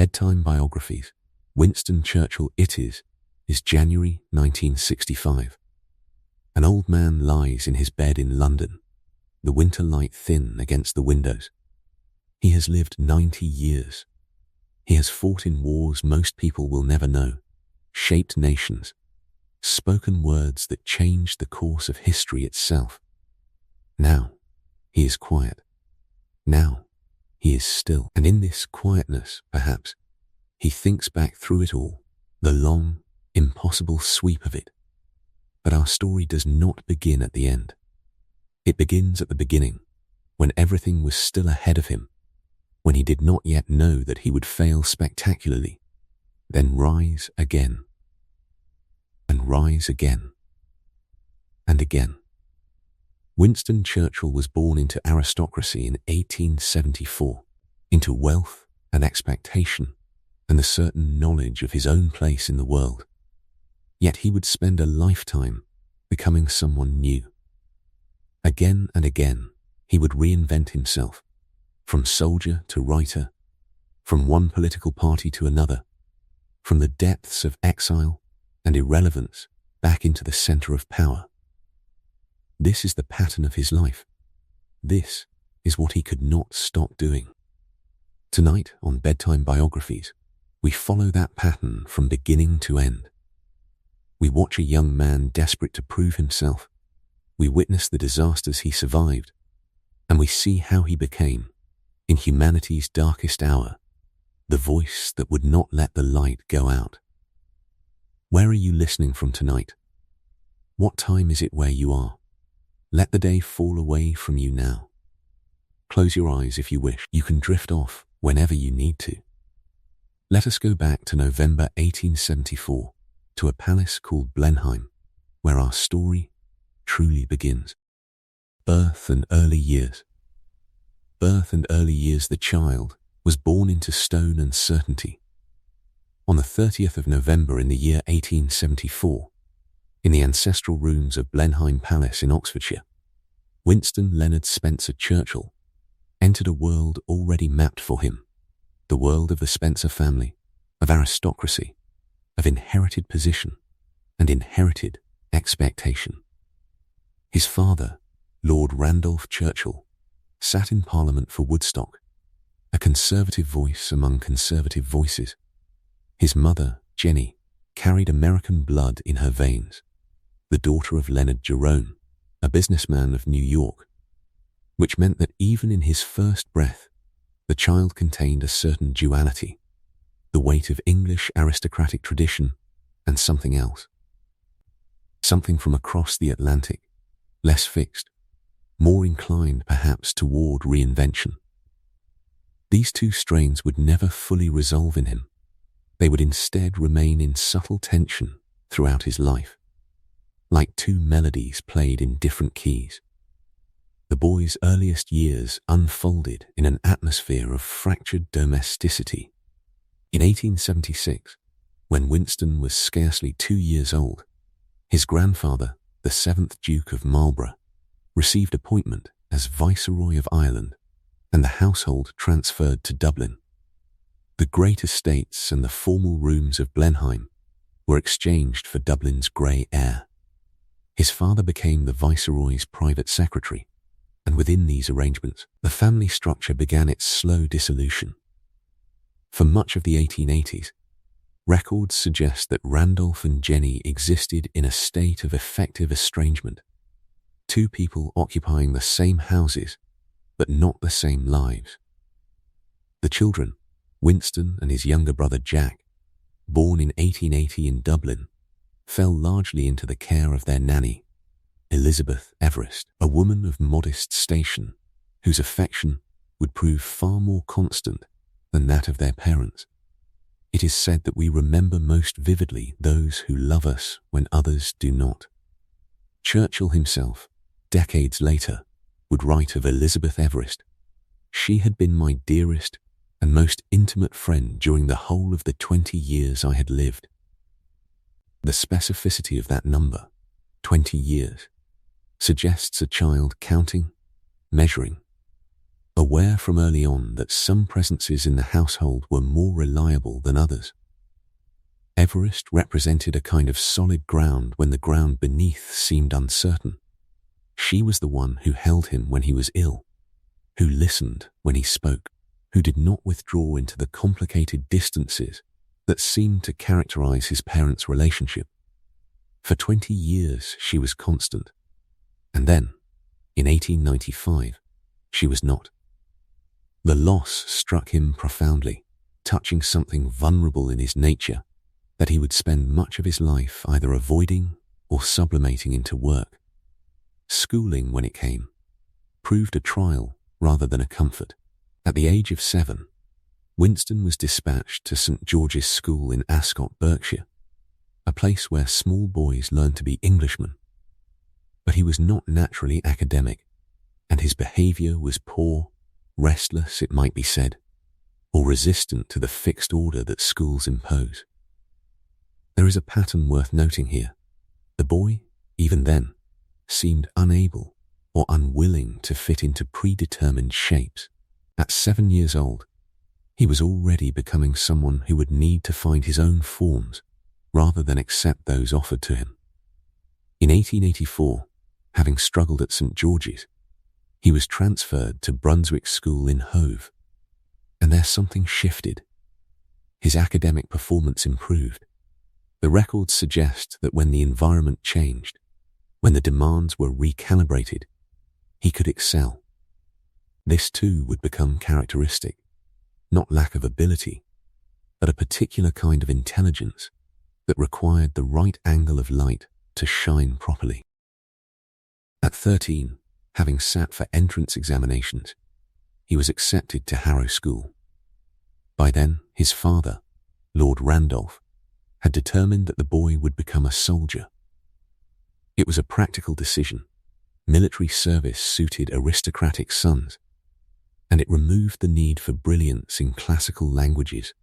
Bedtime Biographies, Winston Churchill. It is January 1965. An old man lies in his bed in London, the winter light thin against the windows. He has lived 90 years. He has fought in wars most people will never know, shaped nations, spoken words that changed the course of history itself. Now, he is quiet. Now, he is still. And in this quietness, perhaps, he thinks back through it all, the long, impossible sweep of it. But our story does not begin at the end. It begins at the beginning, when everything was still ahead of him, when he did not yet know that he would fail spectacularly, then rise again, and rise again, and again. Winston Churchill was born into aristocracy in 1874, into wealth and expectation and the certain knowledge of his own place in the world. Yet he would spend a lifetime becoming someone new. Again and again, he would reinvent himself, from soldier to writer, from one political party to another, from the depths of exile and irrelevance back into the center of power. This is the pattern of his life. This is what he could not stop doing. Tonight on Bedtime Biographies, we follow that pattern from beginning to end. We watch a young man desperate to prove himself. We witness the disasters he survived, and we see how he became, in humanity's darkest hour, the voice that would not let the light go out. Where are you listening from tonight? What time is it where you are? Let the day fall away from you now. Close your eyes if you wish. You can drift off whenever you need to. Let us go back to November 1874, to a palace called Blenheim, where our story truly begins. Birth and early years. Birth and early years. The child was born into stone and certainty. On the 30th of November in the year 1874, in the ancestral rooms of Blenheim Palace in Oxfordshire, Winston Leonard Spencer Churchill entered a world already mapped for him, the world of the Spencer family, of aristocracy, of inherited position and inherited expectation. His father, Lord Randolph Churchill, sat in Parliament for Woodstock, a conservative voice among conservative voices. His mother, Jenny, carried American blood in her veins, the daughter of Leonard Jerome, a businessman of New York, which meant that even in his first breath, the child contained a certain duality, the weight of English aristocratic tradition and something else. Something from across the Atlantic, less fixed, more inclined perhaps toward reinvention. These two strains would never fully resolve in him. They would instead remain in subtle tension throughout his life, like two melodies played in different keys. The boy's earliest years unfolded in an atmosphere of fractured domesticity. In 1876, when Winston was scarcely 2 years old, his grandfather, the 7th Duke of Marlborough, received appointment as Viceroy of Ireland, and the household transferred to Dublin. The great estates and the formal rooms of Blenheim were exchanged for Dublin's grey air. His father became the Viceroy's private secretary, and within these arrangements, the family structure began its slow dissolution. For much of the 1880s, records suggest that Randolph and Jenny existed in a state of effective estrangement, two people occupying the same houses, but not the same lives. The children, Winston and his younger brother Jack, born in 1880 in Dublin, fell largely into the care of their nanny, Elizabeth Everest, a woman of modest station, whose affection would prove far more constant than that of their parents. It is said that we remember most vividly those who love us when others do not. Churchill himself, decades later, would write of Elizabeth Everest, "She had been my dearest and most intimate friend during the whole of the 20 years I had lived." The specificity of that number, 20 years, suggests a child counting, measuring, aware from early on that some presences in the household were more reliable others. Everest represented a kind of solid ground when the ground beneath seemed uncertain. She was the one who held him when he was ill, who listened when he spoke, who did not withdraw into the complicated distances that seemed to characterize his parents' relationship. For 20 years she was constant, and then, in 1895, she was not. The loss struck him profoundly, touching something vulnerable in his nature that he would spend much of his life either avoiding or sublimating into work. Schooling, when it came, proved a trial rather than a comfort. At the age of 7, Winston was dispatched to St. George's School in Ascot, Berkshire, a place where small boys learn to be Englishmen. But he was not naturally academic, and his behavior was poor, restless, it might be said, or resistant to the fixed order that schools impose. There is a pattern worth noting here. The boy, even then, seemed unable or unwilling to fit into predetermined shapes. At 7 years old, he was already becoming someone who would need to find his own forms rather than accept those offered to him. In 1884, having struggled at St. George's, he was transferred to Brunswick School in Hove, and there something shifted. His academic performance improved. The records suggest that when the environment changed, when the demands were recalibrated, he could excel. This too would become characteristic, not lack of ability, but a particular kind of intelligence that required the right angle of light to shine properly. At 13, having sat for entrance examinations, he was accepted to Harrow School. By then, his father, Lord Randolph, had determined that the boy would become a soldier. It was a practical decision. Military service suited aristocratic sons, and it removed the need for brilliance in classical languages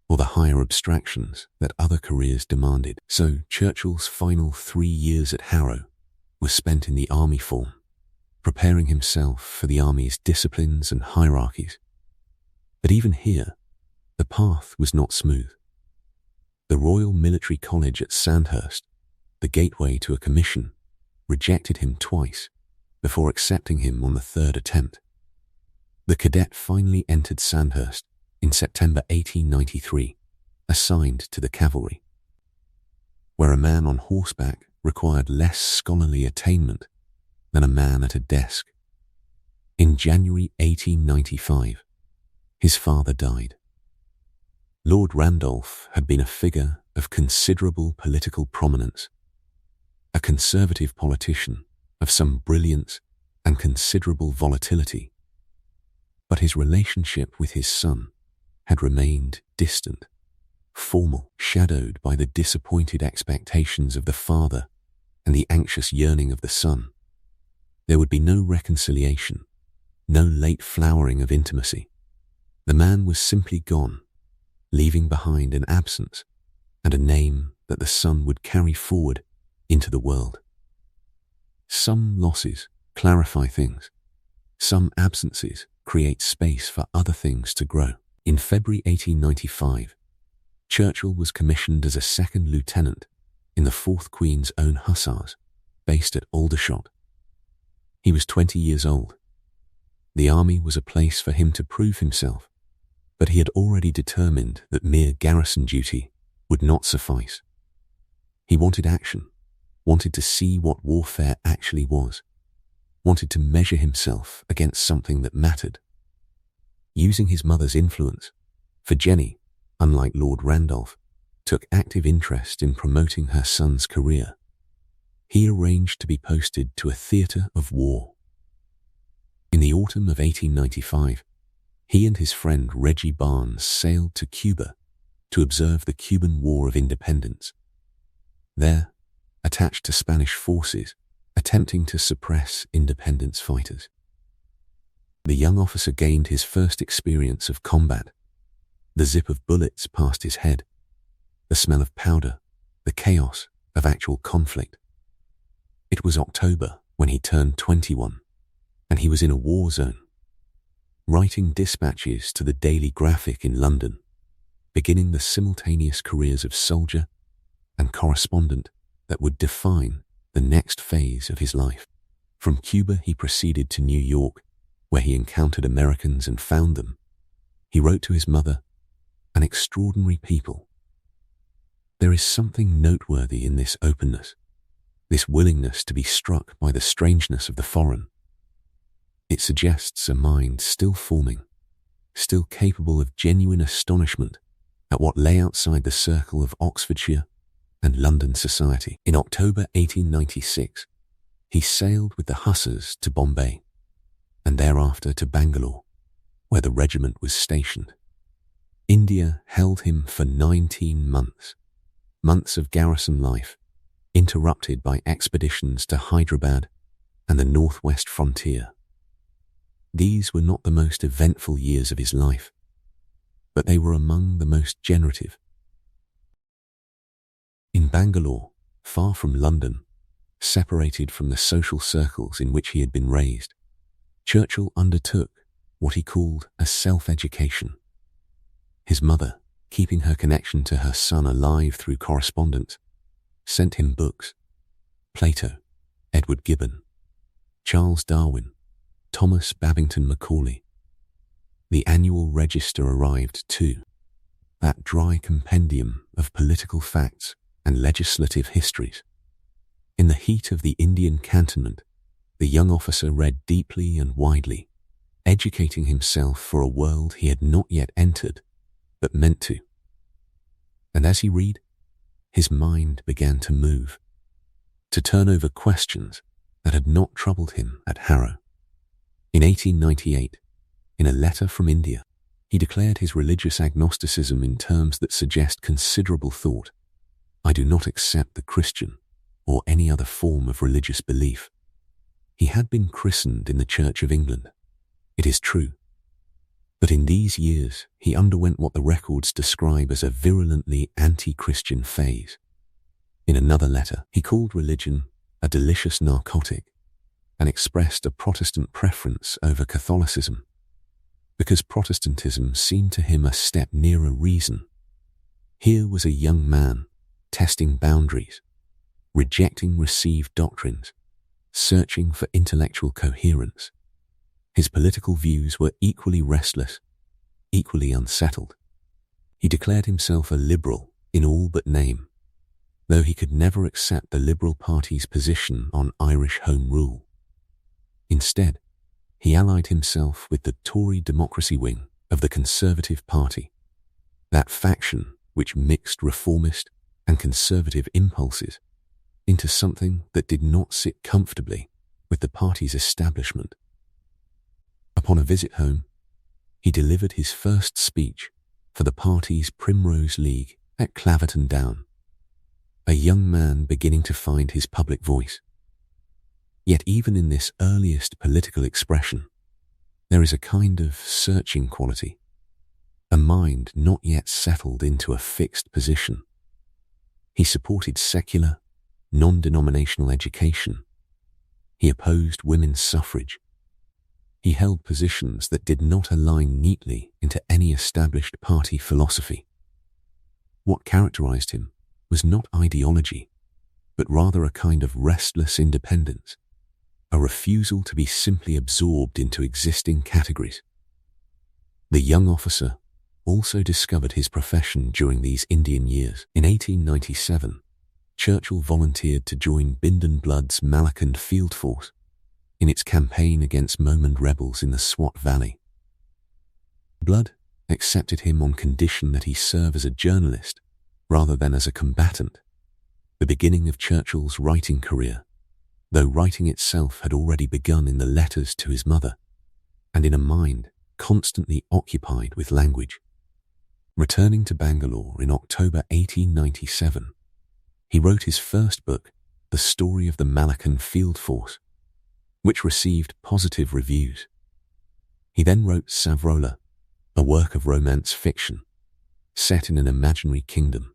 or the higher abstractions that other careers demanded. So Churchill's final 3 years at Harrow were spent in the army form, preparing himself for the army's disciplines and hierarchies. But even here, the path was not smooth. The Royal Military College at Sandhurst, the gateway to a commission, rejected him twice before accepting him on the 3rd attempt. The cadet finally entered Sandhurst in September 1893, assigned to the cavalry, where a man on horseback required less scholarly attainment than a man at a desk. In January 1895, his father died. Lord Randolph had been a figure of considerable political prominence, a conservative politician of some brilliance and considerable volatility, but his relationship with his son had remained distant, formal, shadowed by the disappointed expectations of the father and the anxious yearning of the son. There would be no reconciliation, no late flowering of intimacy. The man was simply gone, leaving behind an absence and a name that the son would carry forward into the world. Some losses clarify things. Some absences create space for other things to grow. In February 1895, Churchill was commissioned as a second lieutenant in the 4th Queen's Own Hussars, based at Aldershot. He was 20 years old. The army was a place for him to prove himself, but he had already determined that mere garrison duty would not suffice. He wanted action, wanted to see what warfare actually was, wanted to measure himself against something that mattered. Using his mother's influence, for Jenny, unlike Lord Randolph, took active interest in promoting her son's career. He arranged to be posted to a theatre of war. In the autumn of 1895, he and his friend Reggie Barnes sailed to Cuba to observe the Cuban War of Independence. There, attached to Spanish forces, attempting to suppress independence fighters. The young officer gained his first experience of combat. The zip of bullets past his head, the smell of powder, the chaos of actual conflict. It was October when he turned 21, and he was in a war zone, writing dispatches to the Daily Graphic in London, beginning the simultaneous careers of soldier and correspondent that would define the next phase of his life. From Cuba, he proceeded to New York, where he encountered Americans and found them. He wrote to his mother, "An extraordinary people." There is something noteworthy in this openness, this willingness to be struck by the strangeness of the foreign. It suggests a mind still forming, still capable of genuine astonishment at what lay outside the circle of Oxfordshire and London society. In October 1896, he sailed with the Hussars to Bombay, and thereafter to Bangalore, where the regiment was stationed. India held him for 19 months, months of garrison life, interrupted by expeditions to Hyderabad and the northwest frontier. These were not the most eventful years of his life, but they were among the most generative. In Bangalore, far from London, separated from the social circles in which he had been raised, Churchill undertook what he called a self-education. His mother, keeping her connection to her son alive through correspondence, sent him books: Plato, Edward Gibbon, Charles Darwin, Thomas Babington Macaulay. The annual register arrived too, that dry compendium of political facts and legislative histories. In the heat of the Indian cantonment, the young officer read deeply and widely, educating himself for a world he had not yet entered, but meant to. And as he read, his mind began to move, to turn over questions that had not troubled him at Harrow. In 1898, in a letter from India, he declared his religious agnosticism in terms that suggest considerable thought. "I do not accept the Christian or any other form of religious belief." He had been christened in the Church of England, it is true, but in these years he underwent what the records describe as a virulently anti-Christian phase. In another letter, he called religion a delicious narcotic and expressed a Protestant preference over Catholicism, because Protestantism seemed to him a step nearer reason. Here was a young man testing boundaries, rejecting received doctrines, searching for intellectual coherence. His political views were equally restless, equally unsettled. He declared himself a liberal in all but name, though he could never accept the Liberal Party's position on Irish Home Rule. Instead, he allied himself with the Tory democracy wing of the Conservative Party, that faction which mixed reformist and conservative impulses into something that did not sit comfortably with the party's establishment. Upon a visit home, he delivered his first speech for the party's Primrose League at Claverton Down, a young man beginning to find his public voice. Yet even in this earliest political expression, there is a kind of searching quality, a mind not yet settled into a fixed position. He supported secular, non-denominational education. He opposed women's suffrage. He held positions that did not align neatly into any established party philosophy. What characterized him was not ideology, but rather a kind of restless independence, a refusal to be simply absorbed into existing categories. The young officer also discovered his profession during these Indian years. In 1897, Churchill volunteered to join Bindon Blood's Malakand Field Force in its campaign against Mohmand rebels in the Swat Valley. Blood accepted him on condition that he serve as a journalist rather than as a combatant, the beginning of Churchill's writing career, though writing itself had already begun in the letters to his mother, and in a mind constantly occupied with language. Returning to Bangalore in October 1897, he wrote his first book, The Story of the Malakand Field Force, which received positive reviews. He then wrote Savrola, a work of romance fiction, set in an imaginary kingdom.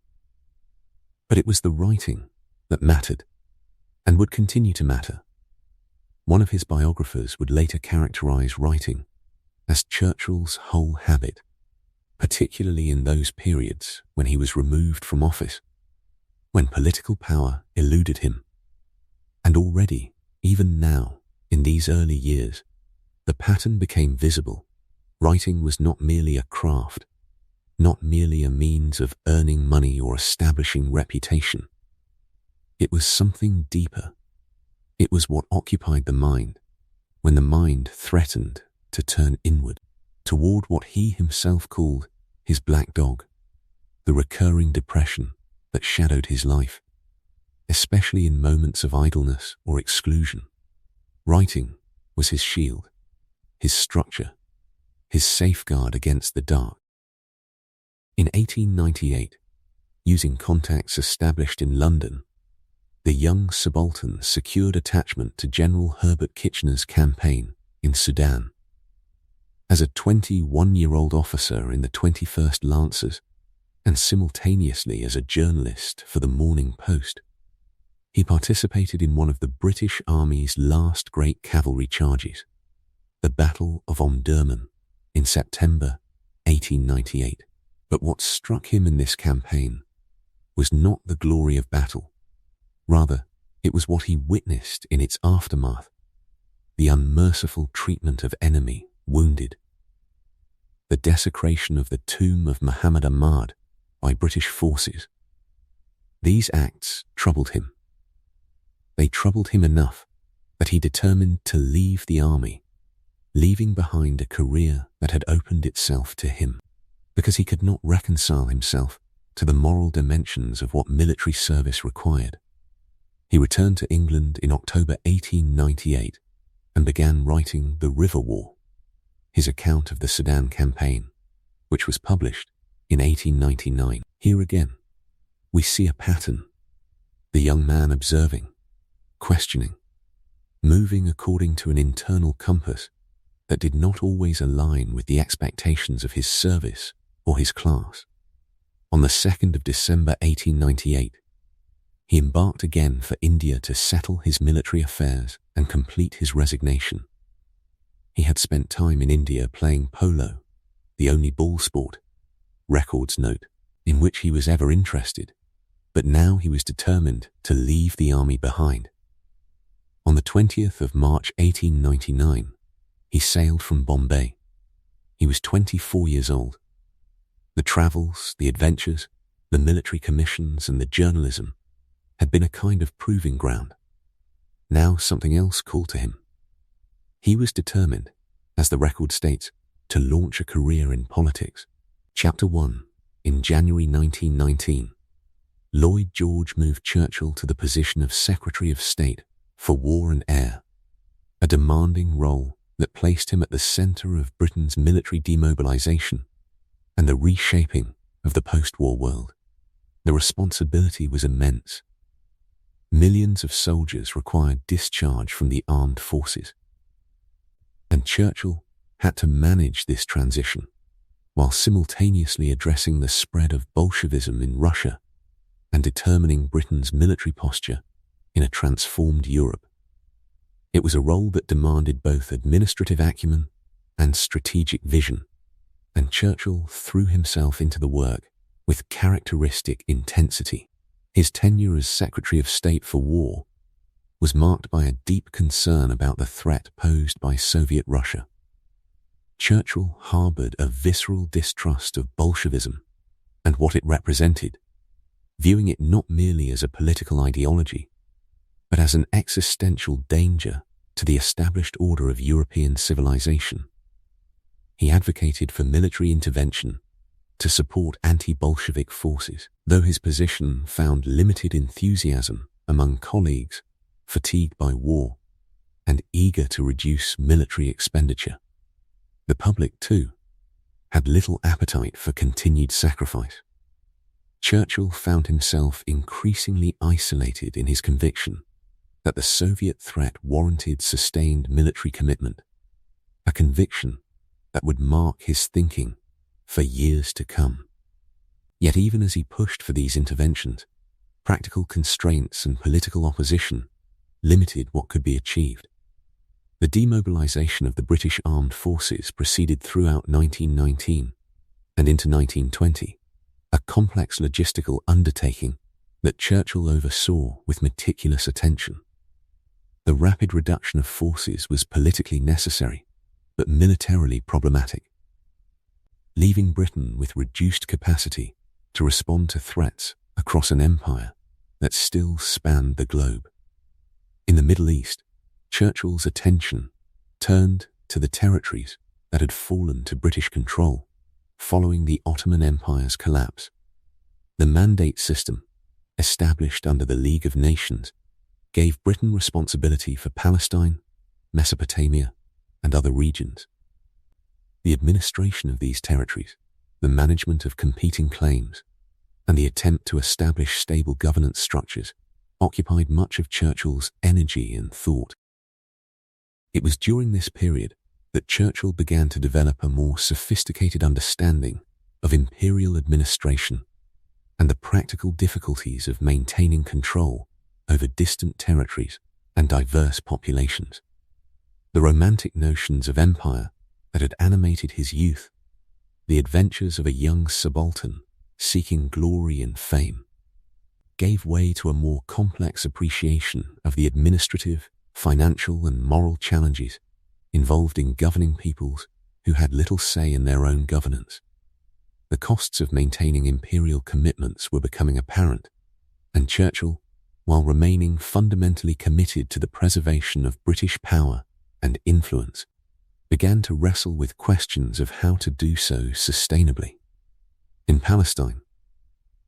But it was the writing that mattered, and would continue to matter. One of his biographers would later characterize writing as Churchill's whole habit, particularly in those periods when he was removed from office, when political power eluded him. And already, even now, in these early years, the pattern became visible. Writing was not merely a craft, not merely a means of earning money or establishing reputation. It was something deeper. It was what occupied the mind when the mind threatened to turn inward, toward what he himself called his black dog, the recurring depression that shadowed his life, especially in moments of idleness or exclusion. Writing was his shield, his structure, his safeguard against the dark. In 1898, using contacts established in London, the young subaltern secured attachment to General Herbert Kitchener's campaign in Sudan. As a 21-year-old officer in the 21st Lancers, and simultaneously as a journalist for the Morning Post, he participated in one of the British Army's last great cavalry charges, the Battle of Omdurman, in September 1898. But what struck him in this campaign was not the glory of battle. Rather, it was what he witnessed in its aftermath, the unmerciful treatment of enemy wounded, the desecration of the tomb of Muhammad Ahmad by British forces. These acts troubled him. They troubled him enough that he determined to leave the army, leaving behind a career that had opened itself to him, because he could not reconcile himself to the moral dimensions of what military service required. He returned to England in October 1898 and began writing The River War, his account of the Sudan campaign, which was published in 1899. Here again, we see a pattern, the young man observing, questioning, moving according to an internal compass that did not always align with the expectations of his service or his class. On the 2nd of December 1898, he embarked again for India to settle his military affairs and complete his resignation. He had spent time in India playing polo, the only ball sport, records note, in which he was ever interested, but now he was determined to leave the army behind. On the 20th of March 1899, he sailed from Bombay. He was 24 years old. The travels, the adventures, the military commissions, and the journalism had been a kind of proving ground. Now something else called to him. He was determined, as the record states, to launch a career in politics. Chapter 1. In January 1919, Lloyd George moved Churchill to the position of Secretary of State for War and Air, a demanding role that placed him at the center of Britain's military demobilization and the reshaping of the post-war world. The responsibility was immense. Millions of soldiers required discharge from the armed forces, and Churchill had to manage this transition while simultaneously addressing the spread of Bolshevism in Russia and determining Britain's military posture in a transformed Europe. It was a role that demanded both administrative acumen and strategic vision, and Churchill threw himself into the work with characteristic intensity. His tenure as Secretary of State for War was marked by a deep concern about the threat posed by Soviet Russia. Churchill harbored a visceral distrust of Bolshevism and what it represented, viewing it not merely as a political ideology, but as an existential danger to the established order of European civilization. He advocated for military intervention to support anti-Bolshevik forces, though his position found limited enthusiasm among colleagues fatigued by war and eager to reduce military expenditure. The public, too, had little appetite for continued sacrifice. Churchill found himself increasingly isolated in his conviction that the Soviet threat warranted sustained military commitment, a conviction that would mark his thinking for years to come. Yet even as he pushed for these interventions, practical constraints and political opposition limited what could be achieved. The demobilization of the British armed forces proceeded throughout 1919, and into 1920, a complex logistical undertaking that Churchill oversaw with meticulous attention. The rapid reduction of forces was politically necessary, but militarily problematic, leaving Britain with reduced capacity to respond to threats across an empire that still spanned the globe. In the Middle East, Churchill's attention turned to the territories that had fallen to British control following the Ottoman Empire's collapse. The mandate system, established under the League of Nations, gave Britain responsibility for Palestine, Mesopotamia, and other regions. The administration of these territories, the management of competing claims, and the attempt to establish stable governance structures occupied much of Churchill's energy and thought. It was during this period that Churchill began to develop a more sophisticated understanding of imperial administration and the practical difficulties of maintaining control over distant territories and diverse populations. The romantic notions of empire that had animated his youth, the adventures of a young subaltern seeking glory and fame, gave way to a more complex appreciation of the administrative, financial, and moral challenges involved in governing peoples who had little say in their own governance. The costs of maintaining imperial commitments were becoming apparent, and Churchill, while remaining fundamentally committed to the preservation of British power and influence, began to wrestle with questions of how to do so sustainably. In Palestine,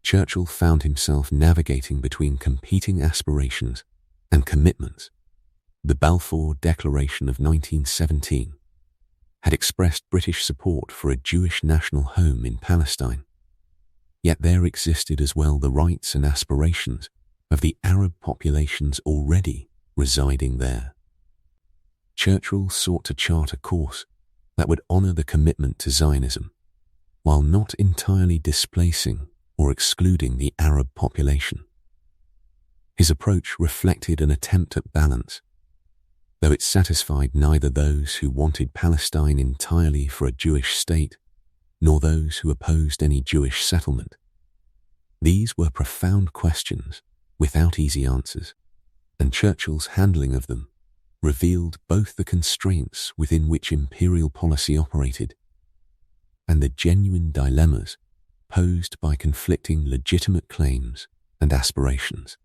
Churchill found himself navigating between competing aspirations and commitments. The Balfour Declaration of 1917 had expressed British support for a Jewish national home in Palestine, yet there existed as well the rights and aspirations of the Arab populations already residing there. Churchill sought to chart a course that would honor the commitment to Zionism, while not entirely displacing or excluding the Arab population. His approach reflected an attempt at balance, though it satisfied neither those who wanted Palestine entirely for a Jewish state, nor those who opposed any Jewish settlement. These were profound questions without easy answers, and Churchill's handling of them revealed both the constraints within which imperial policy operated and the genuine dilemmas posed by conflicting legitimate claims and aspirations.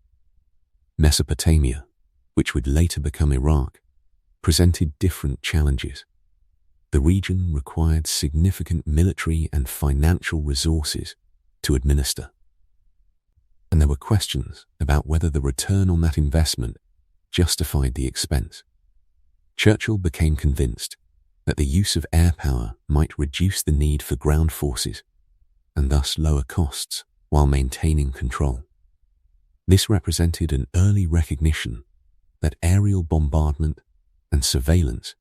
Mesopotamia, which would later become Iraq, presented different challenges. The region required significant military and financial resources to administer, and there were questions about whether the return on that investment justified the expense. Churchill became convinced that the use of air power might reduce the need for ground forces and thus lower costs while maintaining control. This represented an early recognition that aerial bombardment and surveillance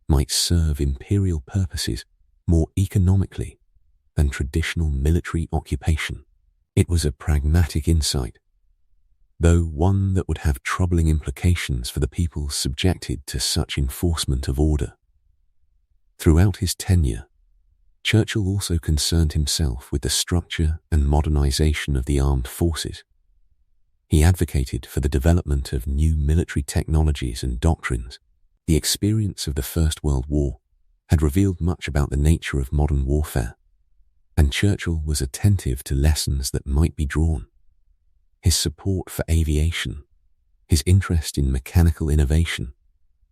might serve imperial purposes more economically than traditional military occupation. It was a pragmatic insight, though one that would have troubling implications for the people subjected to such enforcement of order. Throughout his tenure, Churchill also concerned himself with the structure and modernization of the armed forces. He advocated for the development of new military technologies and doctrines. The experience of the First World War had revealed much about the nature of modern warfare, and Churchill was attentive to lessons that might be drawn. His support for aviation, his interest in mechanical innovation,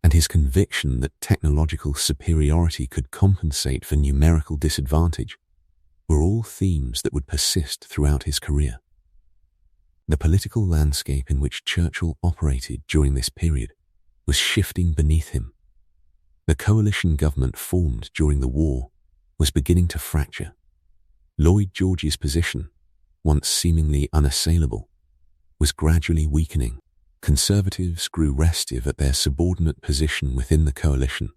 and his conviction that technological superiority could compensate for numerical disadvantage were all themes that would persist throughout his career. The political landscape in which Churchill operated during this period was shifting beneath him. The coalition government formed during the war was beginning to fracture. Lloyd George's position, once seemingly unassailable, was gradually weakening. Conservatives grew restive at their subordinate position within the coalition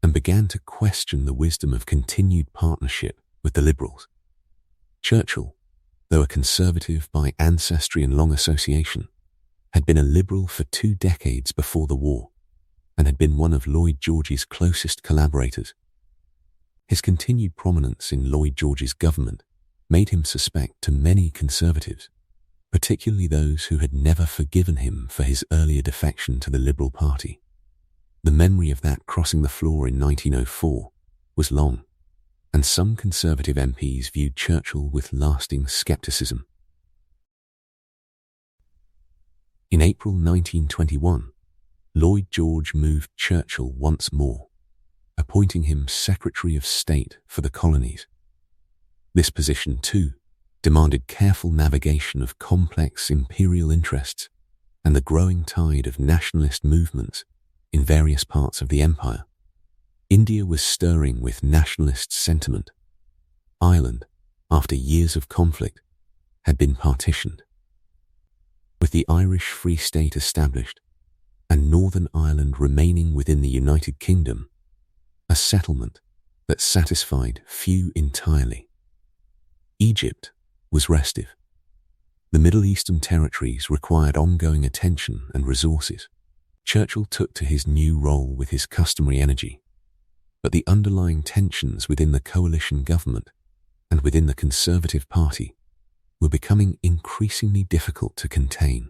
and began to question the wisdom of continued partnership with the Liberals. Churchill, though a conservative by ancestry and long association, had been a Liberal for 2 decades before the war and had been one of Lloyd George's closest collaborators. His continued prominence in Lloyd George's government made him suspect to many conservatives, particularly those who had never forgiven him for his earlier defection to the Liberal Party. The memory of that crossing the floor in 1904 was long, and some Conservative MPs viewed Churchill with lasting scepticism. In April 1921, Lloyd George moved Churchill once more, appointing him Secretary of State for the colonies. This position, too, demanded careful navigation of complex imperial interests and the growing tide of nationalist movements in various parts of the empire. India was stirring with nationalist sentiment. Ireland, after years of conflict, had been partitioned. With the Irish Free State established and Northern Ireland remaining within the United Kingdom, a settlement that satisfied few entirely. Egypt was restive. The Middle Eastern territories required ongoing attention and resources. Churchill took to his new role with his customary energy, but the underlying tensions within the coalition government and within the Conservative Party were becoming increasingly difficult to contain.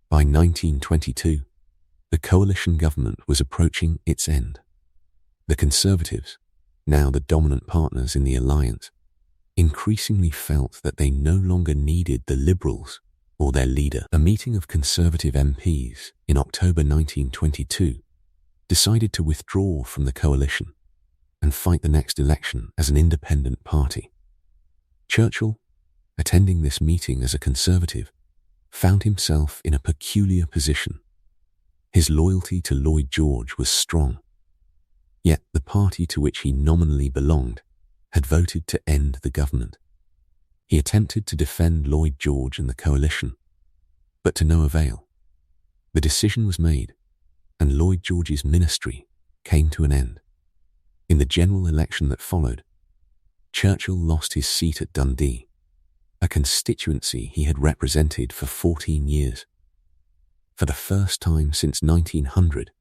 By 1922, the coalition government was approaching its end. The Conservatives, now the dominant partners in the alliance, increasingly felt that they no longer needed the Liberals or their leader. A meeting of Conservative MPs in October 1922 decided to withdraw from the coalition and fight the next election as an independent party. Churchill, attending this meeting as a Conservative, found himself in a peculiar position. His loyalty to Lloyd George was strong, yet the party to which he nominally belonged had voted to end the government. He attempted to defend Lloyd George and the coalition, but to no avail. The decision was made, and Lloyd George's ministry came to an end. In the general election that followed, Churchill lost his seat at Dundee, a constituency he had represented for 14 years. For the first time since 1900,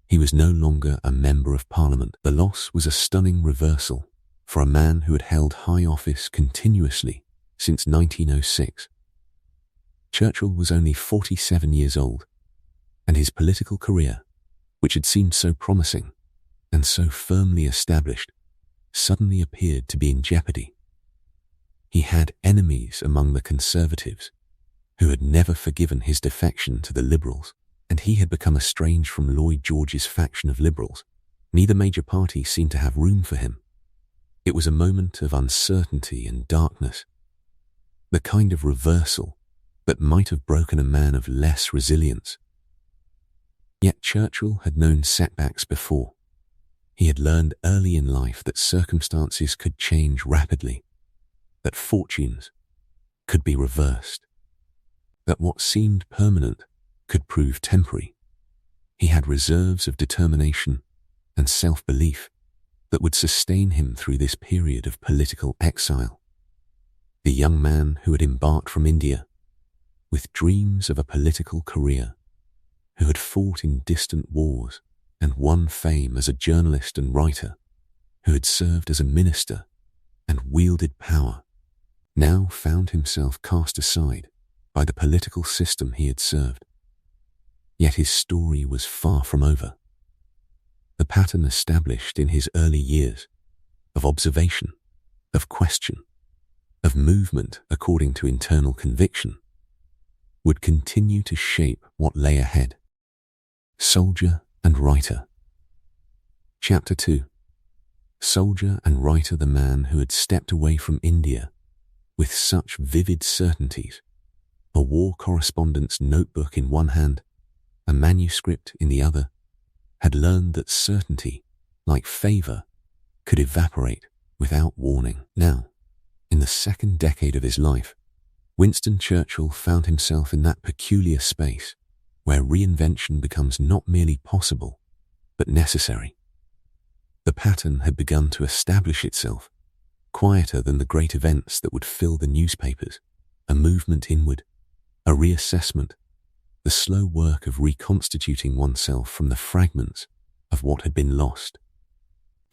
he was no longer a member of Parliament. The loss was a stunning reversal for a man who had held high office continuously since 1906. Churchill was only 47 years old, and his political career, which had seemed so promising and so firmly established, suddenly appeared to be in jeopardy. He had enemies among the Conservatives who had never forgiven his defection to the Liberals, and he had become estranged from Lloyd George's faction of Liberals. Neither major party seemed to have room for him. It was a moment of uncertainty and darkness, the kind of reversal that might have broken a man of less resilience. Yet Churchill had known setbacks before. He had learned early in life that circumstances could change rapidly, that fortunes could be reversed, that what seemed permanent could prove temporary. He had reserves of determination and self-belief that would sustain him through this period of political exile. The young man who had embarked from India with dreams of a political career, who had fought in distant wars and won fame as a journalist and writer, who had served as a minister and wielded power, now found himself cast aside by the political system he had served. Yet his story was far from over. The pattern established in his early years of observation, of question, of movement according to internal conviction, would continue to shape what lay ahead. Soldier and Writer. Chapter 2. Soldier and writer, the man who had stepped away from India with such vivid certainties, a war correspondent's notebook in one hand, a manuscript in the other, had learned that certainty, like favour, could evaporate without warning. Now, in the second decade of his life, Winston Churchill found himself in that peculiar space where reinvention becomes not merely possible, but necessary. The pattern had begun to establish itself, quieter than the great events that would fill the newspapers, a movement inward, a reassessment, the slow work of reconstituting oneself from the fragments of what had been lost.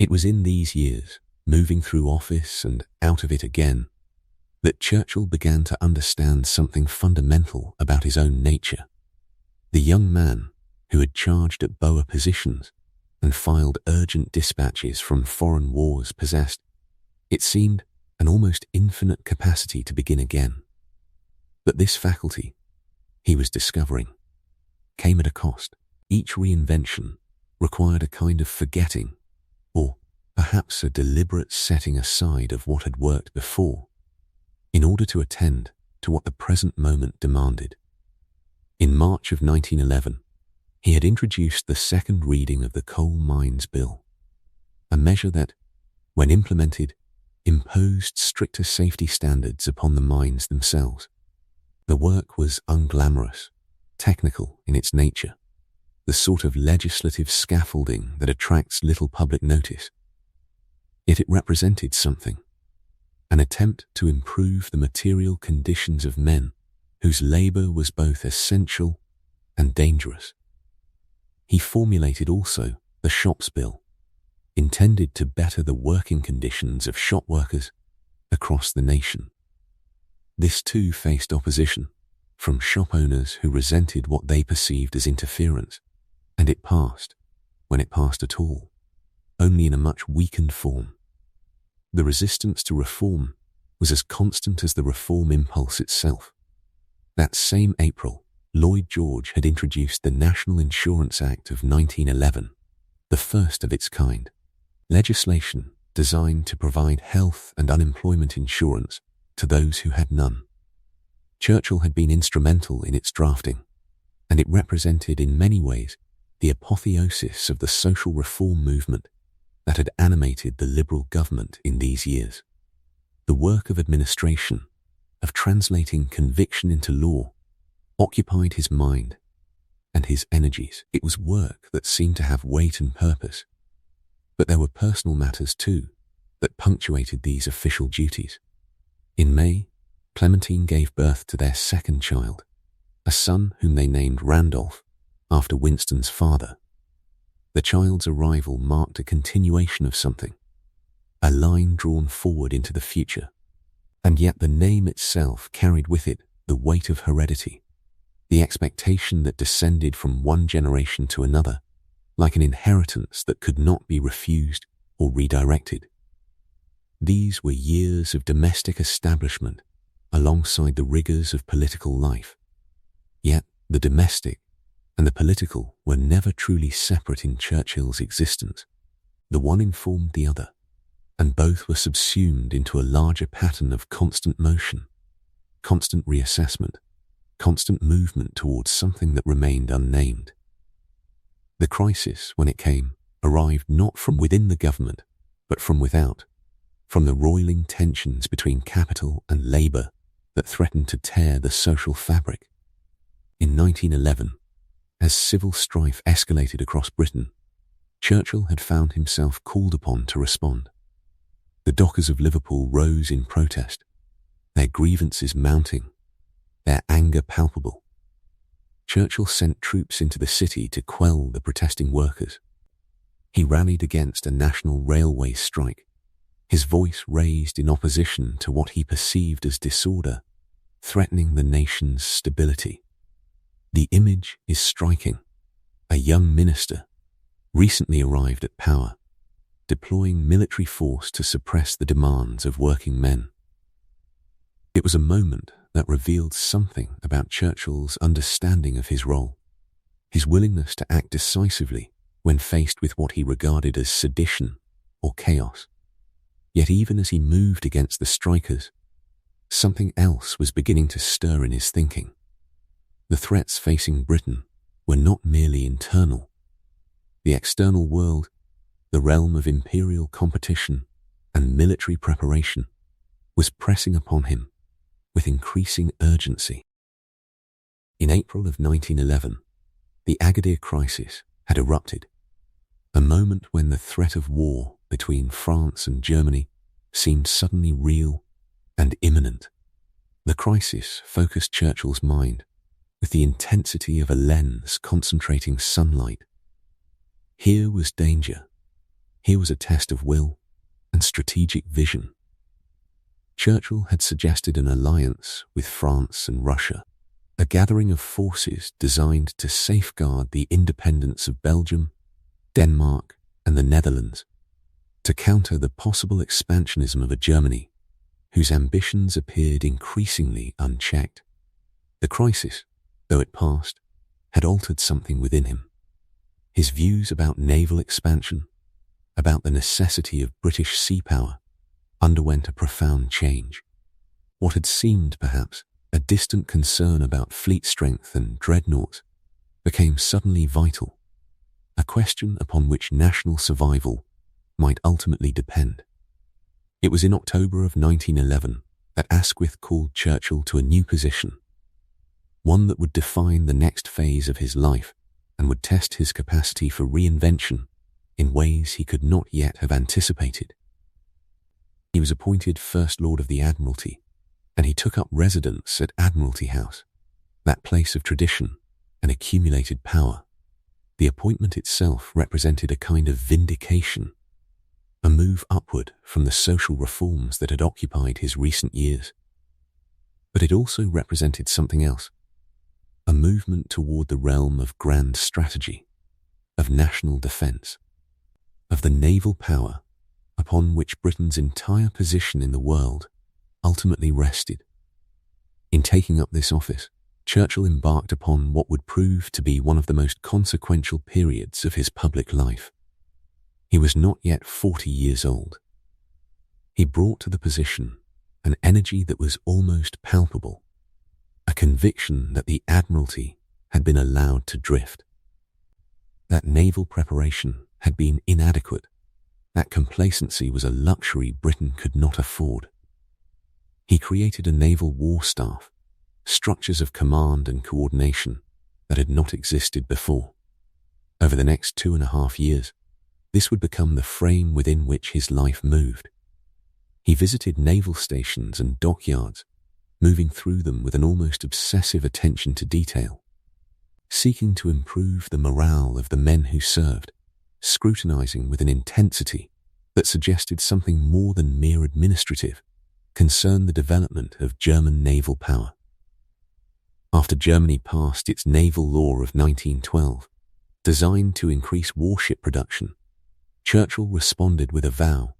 It was in these years, moving through office and out of it again, that Churchill began to understand something fundamental about his own nature. The young man who had charged at Boer positions and filed urgent dispatches from foreign wars possessed, it seemed, an almost infinite capacity to begin again. But this faculty, he was discovering, came at a cost. Each reinvention required a kind of forgetting, or perhaps a deliberate setting aside of what had worked before, in order to attend to what the present moment demanded. In March of 1911, he had introduced the second reading of the Coal Mines Bill, a measure that, when implemented, imposed stricter safety standards upon the mines themselves. The work was unglamorous, technical in its nature, the sort of legislative scaffolding that attracts little public notice. Yet it represented something, an attempt to improve the material conditions of men whose labor was both essential and dangerous. He formulated also the Shops Bill, intended to better the working conditions of shop workers across the nation. This too faced opposition from shop owners who resented what they perceived as interference, and it passed, when it passed at all, only in a much weakened form. The resistance to reform was as constant as the reform impulse itself. That same April, Lloyd George had introduced the National Insurance Act of 1911, the first of its kind, legislation designed to provide health and unemployment insurance to those who had none. Churchill had been instrumental in its drafting, and it represented in many ways the apotheosis of the social reform movement that had animated the Liberal government in these years. The work of administration, of translating conviction into law, occupied his mind and his energies. It was work that seemed to have weight and purpose. But there were personal matters too that punctuated these official duties. In May, Clementine gave birth to their second child, a son whom they named Randolph, after Winston's father. The child's arrival marked a continuation of something, a line drawn forward into the future, and yet the name itself carried with it the weight of heredity, the expectation that descended from one generation to another, like an inheritance that could not be refused or redirected. These were years of domestic establishment alongside the rigors of political life. Yet the domestic and the political were never truly separate in Churchill's existence. The one informed the other, and both were subsumed into a larger pattern of constant motion, constant reassessment, constant movement towards something that remained unnamed. The crisis, when it came, arrived not from within the government, but from without, from the roiling tensions between capital and labour that threatened to tear the social fabric. In 1911, as civil strife escalated across Britain, Churchill had found himself called upon to respond. The dockers of Liverpool rose in protest, their grievances mounting, their anger palpable. Churchill sent troops into the city to quell the protesting workers. He rallied against a national railway strike, his voice raised in opposition to what he perceived as disorder, threatening the nation's stability. The image is striking. A young minister, recently arrived at power, deploying military force to suppress the demands of working men. It was a moment that revealed something about Churchill's understanding of his role, his willingness to act decisively when faced with what he regarded as sedition or chaos. Yet even as he moved against the strikers, something else was beginning to stir in his thinking. The threats facing Britain were not merely internal. The external world, the realm of imperial competition and military preparation, was pressing upon him with increasing urgency. In April of 1911, the Agadir crisis had erupted, a moment when the threat of war between France and Germany seemed suddenly real and imminent. The crisis focused Churchill's mind with the intensity of a lens concentrating sunlight. Here was danger, Here was a test of will and strategic vision. Churchill had suggested an alliance with France and Russia, a gathering of forces designed to safeguard the independence of Belgium, Denmark, and the Netherlands, to counter the possible expansionism of a Germany whose ambitions appeared increasingly unchecked. The crisis, though it passed, had altered something within him. His views about naval expansion, about the necessity of British sea power, underwent a profound change. What had seemed, perhaps, a distant concern about fleet strength and dreadnoughts became suddenly vital, a question upon which national survival might ultimately depend. It was in October of 1911 that Asquith called Churchill to a new position, one that would define the next phase of his life and would test his capacity for reinvention in ways he could not yet have anticipated. He was appointed First Lord of the Admiralty, and he took up residence at Admiralty House, that place of tradition and accumulated power. The appointment itself represented a kind of vindication, a move upward from the social reforms that had occupied his recent years. But it also represented something else, a movement toward the realm of grand strategy, of national defense, of the naval power upon which Britain's entire position in the world ultimately rested. In taking up this office, Churchill embarked upon what would prove to be one of the most consequential periods of his public life. He was not yet 40 years old. He brought to the position an energy that was almost palpable, a conviction that the Admiralty had been allowed to drift, that naval preparation had been inadequate, that complacency was a luxury Britain could not afford. He created a naval war staff, structures of command and coordination that had not existed before. Over the next 2.5 years, this would become the frame within which his life moved. He visited naval stations and dockyards, moving through them with an almost obsessive attention to detail, seeking to improve the morale of the men who served, scrutinizing with an intensity that suggested something more than mere administrative, concerned the development of German naval power. After Germany passed its naval law of 1912, designed to increase warship production, Churchill responded with a vow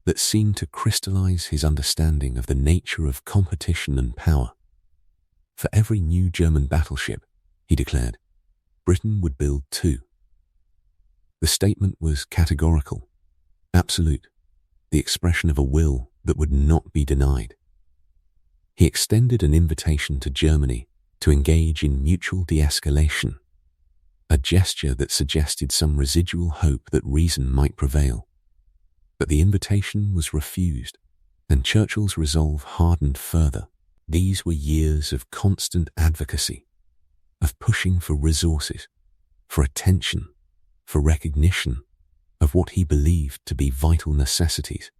that seemed to crystallize his understanding of the nature of competition and power. For every new German battleship, he declared, Britain would build 2. The statement was categorical, absolute, the expression of a will that would not be denied. He extended an invitation to Germany to engage in mutual de-escalation, a gesture that suggested some residual hope that reason might prevail. But the invitation was refused, and Churchill's resolve hardened further. These were years of constant advocacy, of pushing for resources, for attention, for recognition of what he believed to be vital necessities.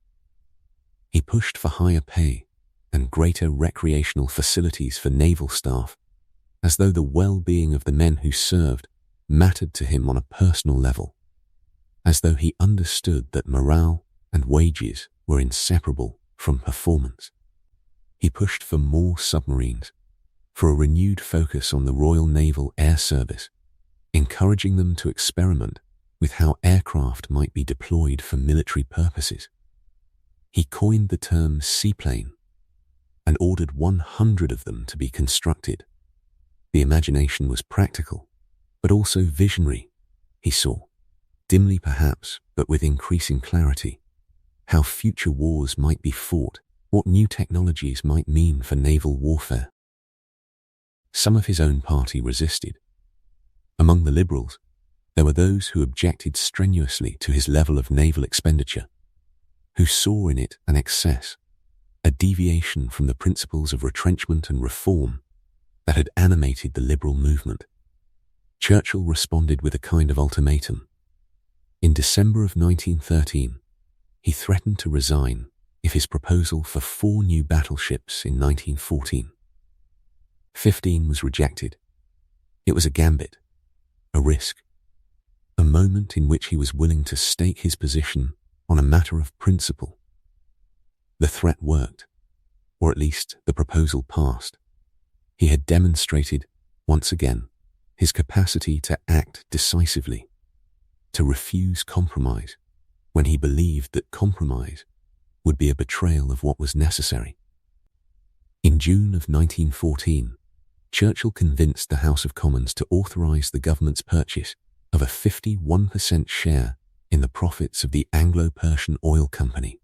He pushed for higher pay and greater recreational facilities for naval staff, as though the well-being of the men who served mattered to him on a personal level, as though he understood that morale and wages were inseparable from performance. He pushed for more submarines, for a renewed focus on the Royal Naval Air Service, encouraging them to experiment with how aircraft might be deployed for military purposes. He coined the term seaplane and ordered 100 of them to be constructed. The imagination was practical, but also visionary. He saw, dimly perhaps, but with increasing clarity, how future wars might be fought, what new technologies might mean for naval warfare. Some of his own party resisted. Among the Liberals, there were those who objected strenuously to his level of naval expenditure, who saw in it an excess, a deviation from the principles of retrenchment and reform that had animated the liberal movement. Churchill responded with a kind of ultimatum. In December of 1913, he threatened to resign if his proposal for 4 new battleships in 1914. 15 was rejected. It was a gambit, a risk. a moment in which he was willing to stake his position on a matter of principle. The threat worked, or at least the proposal passed. He had demonstrated, once again, his capacity to act decisively, to refuse compromise when he believed that compromise would be a betrayal of what was necessary. In June of 1914, Churchill convinced the House of Commons to authorize the government's purchase of a 51% share in the profits of the Anglo-Persian Oil Company.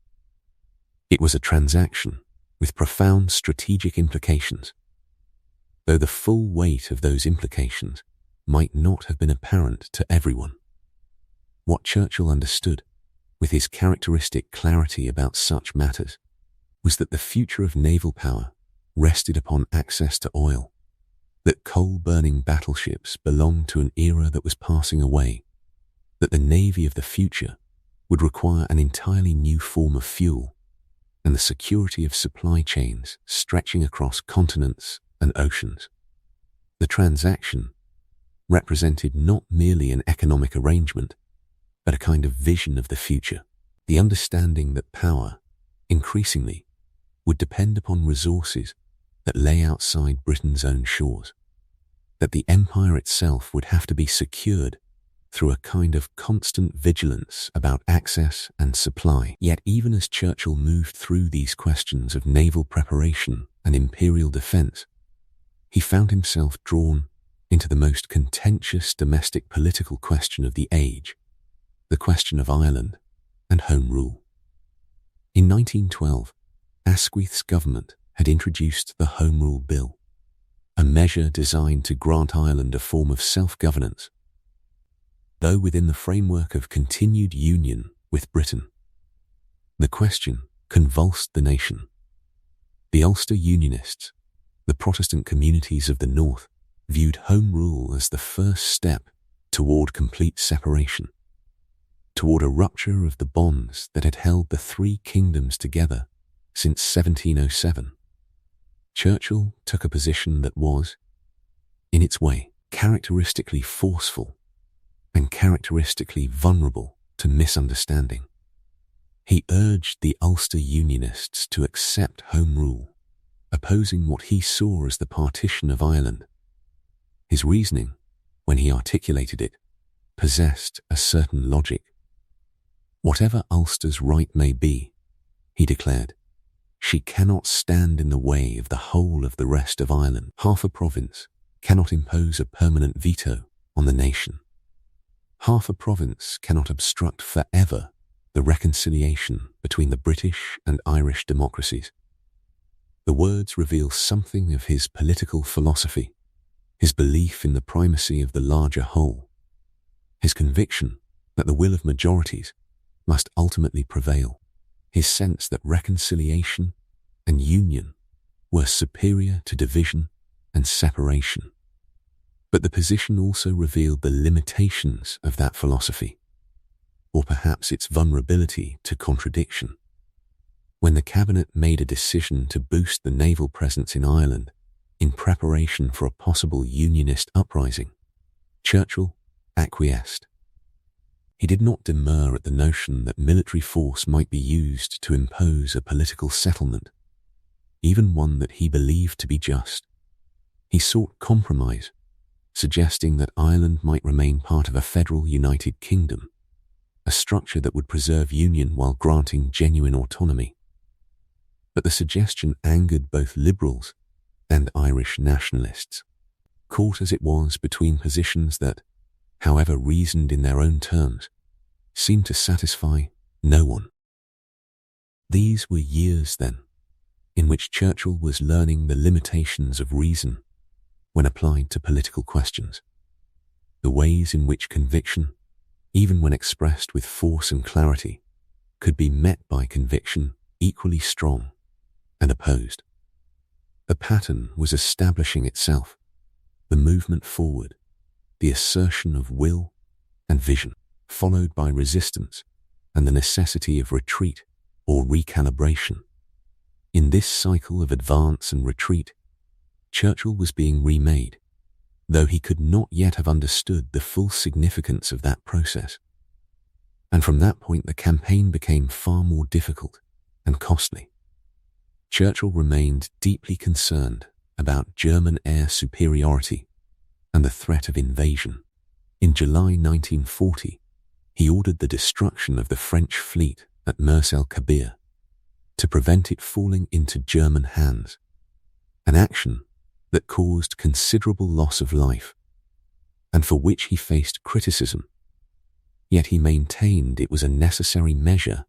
It was a transaction with profound strategic implications, though the full weight of those implications might not have been apparent to everyone. What Churchill understood, with his characteristic clarity about such matters, was that the future of naval power rested upon access to oil, that coal-burning battleships belonged to an era that was passing away, that the navy of the future would require an entirely new form of fuel, and the security of supply chains stretching across continents and oceans. The transaction represented not merely an economic arrangement, but a kind of vision of the future, the understanding that power, increasingly, would depend upon resources that lay outside Britain's own shores, that the empire itself would have to be secured through a kind of constant vigilance about access and supply. Yet even as Churchill moved through these questions of naval preparation and imperial defence, he found himself drawn into the most contentious domestic political question of the age, the question of Ireland and Home Rule. In 1912, Asquith's government had introduced the Home Rule Bill, a measure designed to grant Ireland a form of self-governance, though within the framework of continued union with Britain. The question convulsed the nation. The Ulster Unionists, the Protestant communities of the North, viewed Home Rule as the first step toward complete separation, toward a rupture of the bonds that had held the three kingdoms together since 1707. Churchill took a position that was, in its way, characteristically forceful and characteristically vulnerable to misunderstanding. He urged the Ulster Unionists to accept Home Rule, opposing what he saw as the partition of Ireland. His reasoning, when he articulated it, possessed a certain logic. Whatever Ulster's right may be, he declared, she cannot stand in the way of the whole of the rest of Ireland. Half a province cannot impose a permanent veto on the nation. Half a province cannot obstruct forever the reconciliation between the British and Irish democracies. The words reveal something of his political philosophy, his belief in the primacy of the larger whole, his conviction that the will of majorities must ultimately prevail, his sense that reconciliation and union were superior to division and separation. But the position also revealed the limitations of that philosophy, or perhaps its vulnerability to contradiction. When the cabinet made a decision to boost the naval presence in Ireland in preparation for a possible unionist uprising, Churchill acquiesced. He did not demur at the notion that military force might be used to impose a political settlement, even one that he believed to be just. He sought compromise, suggesting that Ireland might remain part of a federal United Kingdom, a structure that would preserve union while granting genuine autonomy. But the suggestion angered both liberals and Irish nationalists, caught as it was between positions that, however reasoned in their own terms, seemed to satisfy no one. These were years, then, in which Churchill was learning the limitations of reason when applied to political questions, the ways in which conviction, even when expressed with force and clarity, could be met by conviction equally strong and opposed. The pattern was establishing itself, the movement forward, the assertion of will and vision, followed by resistance and the necessity of retreat or recalibration. In this cycle of advance and retreat, Churchill was being remade, though he could not yet have understood the full significance of that process. And from that point the campaign became far more difficult and costly. Churchill remained deeply concerned about German air superiority and the threat of invasion. In July 1940, he ordered the destruction of the French fleet at Mers el-Kabir to prevent it falling into German hands, an action that caused considerable loss of life and for which he faced criticism. Yet he maintained it was a necessary measure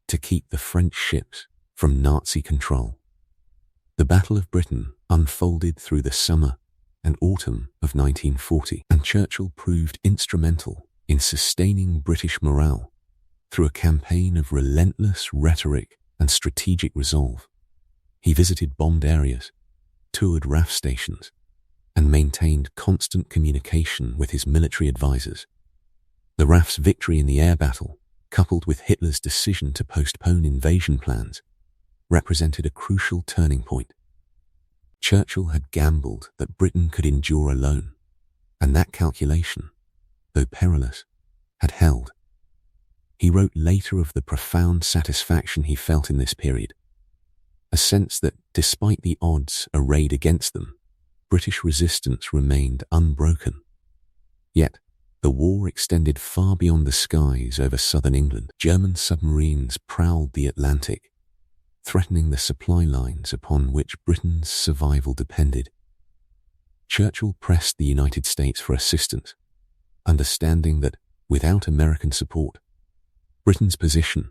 to keep the French ships from Nazi control. The Battle of Britain unfolded through the summer and autumn of 1940, and Churchill proved instrumental in sustaining British morale through a campaign of relentless rhetoric and strategic resolve. He visited bombed areas, toured RAF stations, and maintained constant communication with his military advisors. The RAF's victory in the air battle, coupled with Hitler's decision to postpone invasion plans, represented a crucial turning point. Churchill had gambled that Britain could endure alone, and that calculation, though perilous, had held. He wrote later of the profound satisfaction he felt in this period, a sense that, despite the odds arrayed against them, British resistance remained unbroken. Yet, the war extended far beyond the skies over southern England. German submarines prowled the Atlantic, threatening the supply lines upon which Britain's survival depended. Churchill pressed the United States for assistance, understanding that, without American support, Britain's position,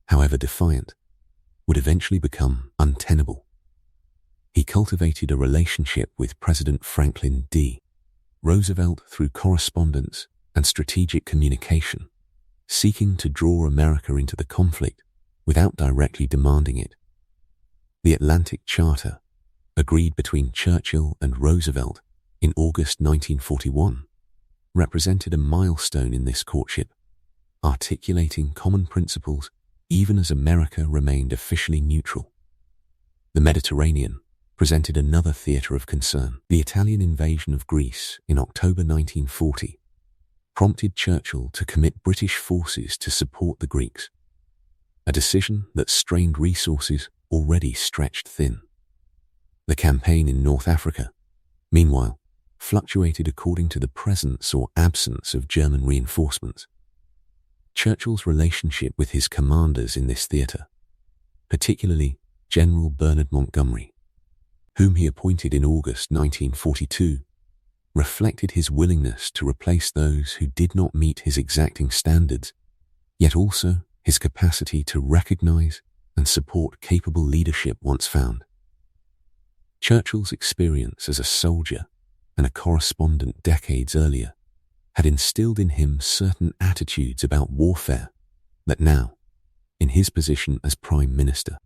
however defiant, would eventually become untenable. He cultivated a relationship with President Franklin D. Roosevelt through correspondence and strategic communication, seeking to draw America into the conflict without directly demanding it. The Atlantic Charter, agreed between Churchill and Roosevelt in August 1941, represented a milestone in this courtship, articulating common principles even as America remained officially neutral. The Mediterranean presented another theatre of concern. The Italian invasion of Greece in October 1940 prompted Churchill to commit British forces to support the Greeks, a decision that strained resources already stretched thin. The campaign in North Africa, meanwhile, fluctuated according to the presence or absence of German reinforcements. Churchill's relationship with his commanders in this theatre, particularly General Bernard Montgomery, whom he appointed in August 1942, reflected his willingness to replace those who did not meet his exacting standards, yet also his capacity to recognize and support capable leadership once found. Churchill's experience as a soldier and a correspondent decades earlier had instilled in him certain attitudes about warfare that now, in his position as Prime Minister,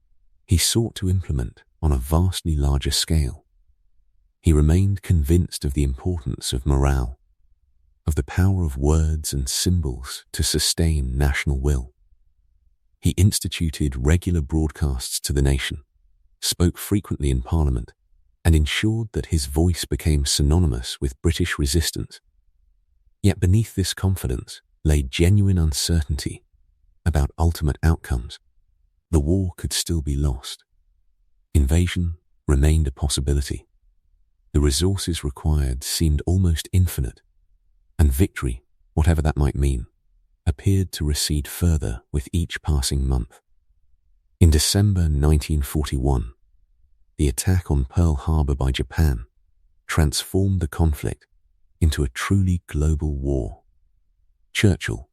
he sought to implement on a vastly larger scale. He remained convinced of the importance of morale, of the power of words and symbols to sustain national will. He instituted regular broadcasts to the nation, spoke frequently in Parliament, and ensured that his voice became synonymous with British resistance. Yet beneath this confidence lay genuine uncertainty about ultimate outcomes. The war could still be lost. Invasion remained a possibility. The resources required seemed almost infinite, and victory, whatever that might mean, appeared to recede further with each passing month. In December 1941, the attack on Pearl Harbor by Japan transformed the conflict into a truly global war. Churchill,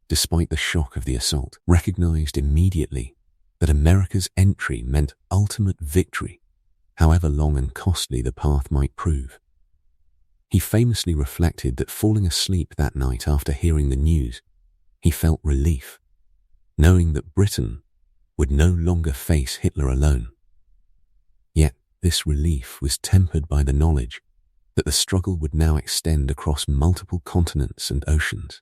despite the shock of the assault, recognized immediately that America's entry meant ultimate victory, however long and costly the path might prove. He famously reflected that falling asleep that night after hearing the news, he felt relief, knowing that Britain would no longer face Hitler alone. Yet this relief was tempered by the knowledge that the struggle would now extend across multiple continents and oceans,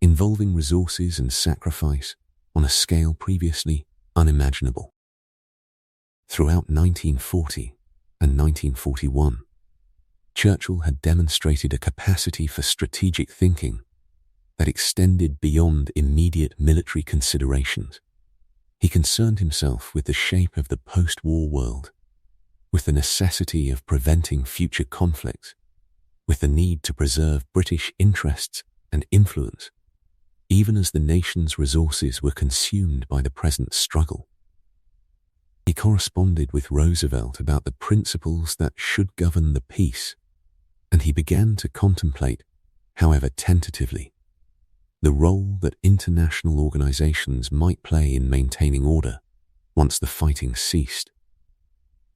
involving resources and sacrifice on a scale previously unimaginable. Throughout 1940 and 1941, Churchill had demonstrated a capacity for strategic thinking that extended beyond immediate military considerations. He concerned himself with the shape of the post-war world, with the necessity of preventing future conflicts, with the need to preserve British interests and influence, even as the nation's resources were consumed by the present struggle. He corresponded with Roosevelt about the principles that should govern the peace, and he began to contemplate, however tentatively, the role that international organizations might play in maintaining order once the fighting ceased.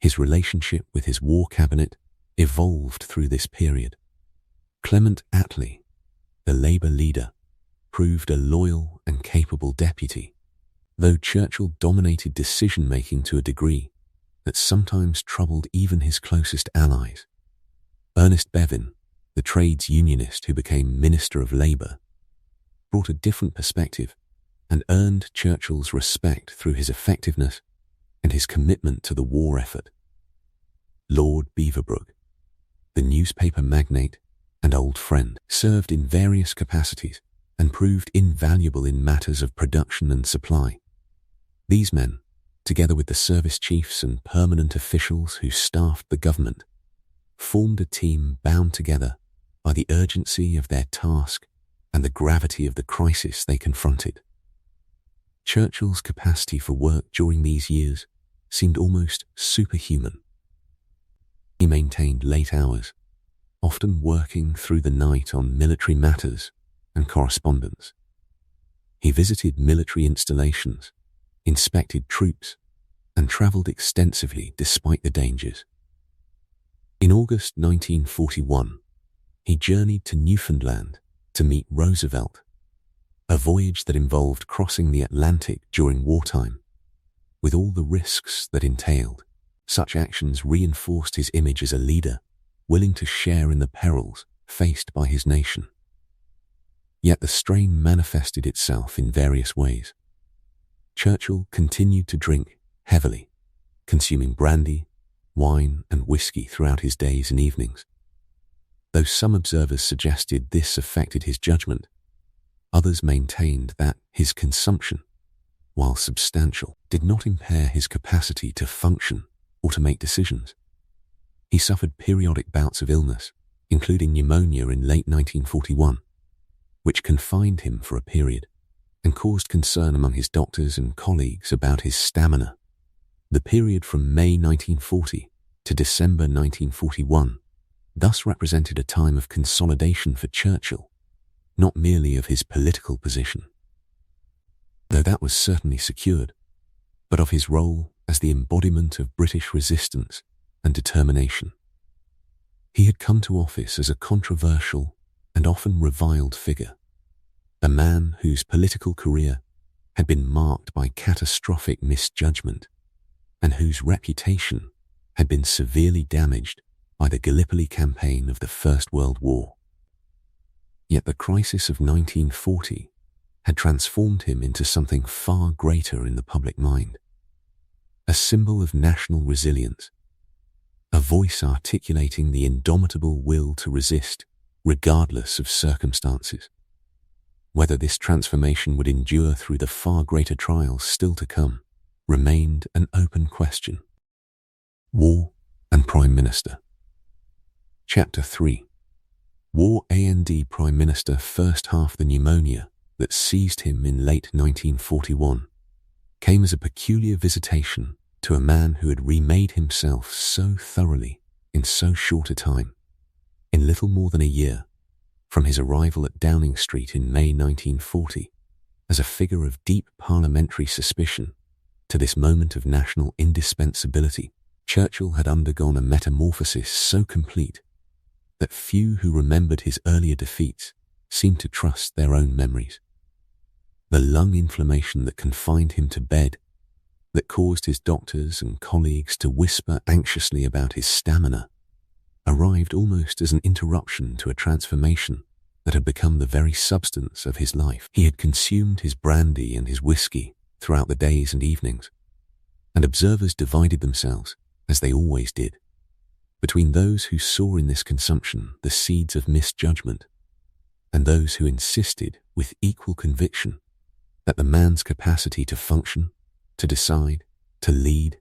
His relationship with his war cabinet evolved through this period. Clement Attlee, the Labour leader, proved a loyal and capable deputy, though Churchill dominated decision-making to a degree that sometimes troubled even his closest allies. Ernest Bevin, the trades unionist who became Minister of Labour, brought a different perspective and earned Churchill's respect through his effectiveness and his commitment to the war effort. Lord Beaverbrook, the newspaper magnate and old friend, served in various capacities and proved invaluable in matters of production and supply. These men, together with the service chiefs and permanent officials who staffed the government, formed a team bound together by the urgency of their task and the gravity of the crisis they confronted. Churchill's capacity for work during these years seemed almost superhuman. He maintained late hours, often working through the night on military matters and correspondence. He visited military installations, inspected troops, and travelled extensively despite the dangers. In August 1941, he journeyed to Newfoundland to meet Roosevelt, a voyage that involved crossing the Atlantic during wartime, with all the risks that entailed. Such actions reinforced his image as a leader, willing to share in the perils faced by his nation. Yet the strain manifested itself in various ways. Churchill continued to drink heavily, consuming brandy, wine, and whiskey throughout his days and evenings. Though some observers suggested this affected his judgment, others maintained that his consumption, while substantial, did not impair his capacity to function or to make decisions. He suffered periodic bouts of illness, including pneumonia in late 1941, which confined him for a period and caused concern among his doctors and colleagues about his stamina. The period from May 1940 to December 1941 thus represented a time of consolidation for Churchill, not merely of his political position, though that was certainly secured, but of his role as the embodiment of British resistance and determination. He had come to office as a controversial and often reviled figure, a man whose political career had been marked by catastrophic misjudgment and whose reputation had been severely damaged by the Gallipoli campaign of the First World War. Yet the crisis of 1940 had transformed him into something far greater in the public mind, a symbol of national resilience, a voice articulating the indomitable will to resist regardless of circumstances. Whether this transformation would endure through the far greater trials still to come remained an open question. War and Prime Minister. Chapter 3. War and Prime Minister. First half. The pneumonia that seized him in late 1941 came as a peculiar visitation to a man who had remade himself so thoroughly in so short a time. In little more than a year, from his arrival at Downing Street in May 1940, as a figure of deep parliamentary suspicion, to this moment of national indispensability, Churchill had undergone a metamorphosis so complete that few who remembered his earlier defeats seemed to trust their own memories. The lung inflammation that confined him to bed, that caused his doctors and colleagues to whisper anxiously about his stamina, arrived almost as an interruption to a transformation that had become the very substance of his life. He had consumed his brandy and his whiskey throughout the days and evenings, and observers divided themselves, as they always did, between those who saw in this consumption the seeds of misjudgment and those who insisted with equal conviction that the man's capacity to function, to decide, to lead,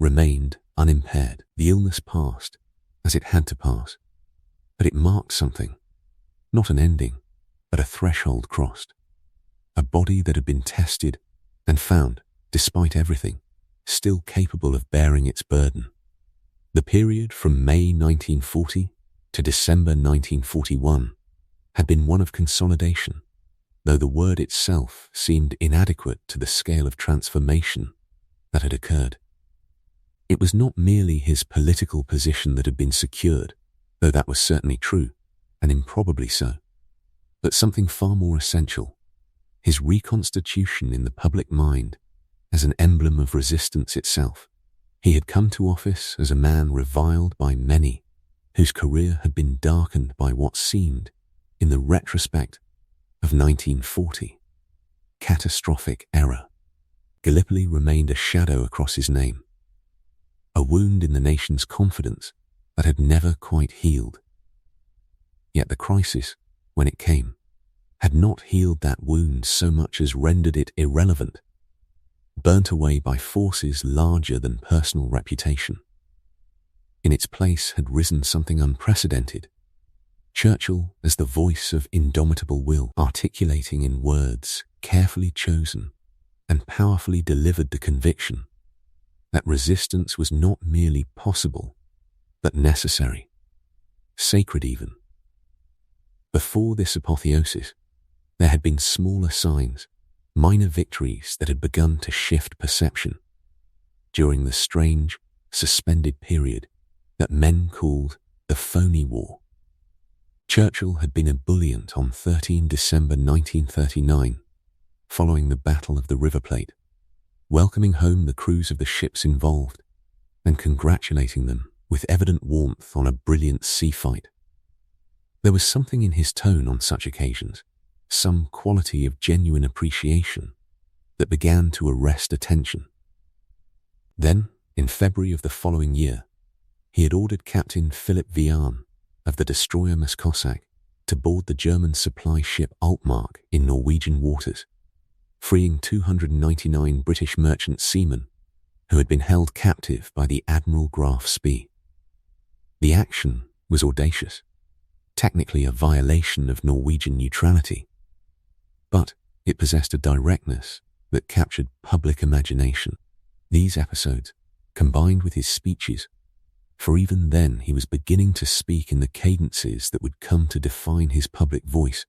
remained unimpaired. The illness passed as it had to pass, but it marked something, not an ending, but a threshold crossed. A body that had been tested and found, despite everything, still capable of bearing its burden. The period from May 1940 to December 1941 had been one of consolidation, though the word itself seemed inadequate to the scale of transformation that had occurred. It was not merely his political position that had been secured, though that was certainly true, and improbably so, but something far more essential, his reconstitution in the public mind as an emblem of resistance itself. He had come to office as a man reviled by many, whose career had been darkened by what seemed, in the retrospect of 1940, catastrophic error. Gallipoli remained a shadow across his name, a wound in the nation's confidence that had never quite healed. Yet the crisis, when it came, had not healed that wound so much as rendered it irrelevant, burnt away by forces larger than personal reputation. In its place had risen something unprecedented, Churchill as the voice of indomitable will, articulating in words carefully chosen and powerfully delivered the conviction that resistance was not merely possible, but necessary, sacred even. Before this apotheosis, there had been smaller signs, minor victories that had begun to shift perception during the strange, suspended period that men called the phony war. Churchill had been ebullient on 13 December 1939, following the Battle of the River Plate, welcoming home the crews of the ships involved and congratulating them with evident warmth on a brilliant sea fight. There was something in his tone on such occasions, some quality of genuine appreciation that began to arrest attention. Then, in February of the following year, he had ordered Captain Philip Vian of the destroyer Muskossack to board the German supply ship Altmark in Norwegian waters, freeing 299 British merchant seamen who had been held captive by the Admiral Graf Spee. The action was audacious, technically a violation of Norwegian neutrality, but it possessed a directness that captured public imagination. These episodes, combined with his speeches, for even then he was beginning to speak in the cadences that would come to define his public voice,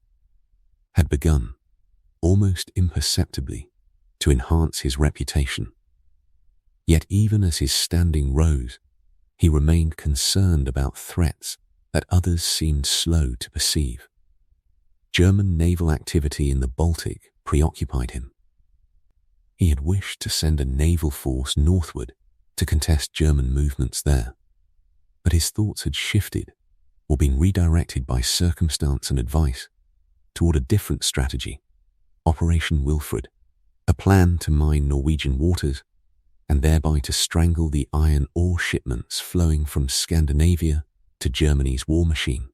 had begun, almost imperceptibly, to enhance his reputation. Yet even as his standing rose, he remained concerned about threats that others seemed slow to perceive. German naval activity in the Baltic preoccupied him. He had wished to send a naval force northward to contest German movements there, but his thoughts had shifted or been redirected by circumstance and advice toward a different strategy, Operation Wilfred, a plan to mine Norwegian waters and thereby to strangle the iron ore shipments flowing from Scandinavia to Germany's war machine.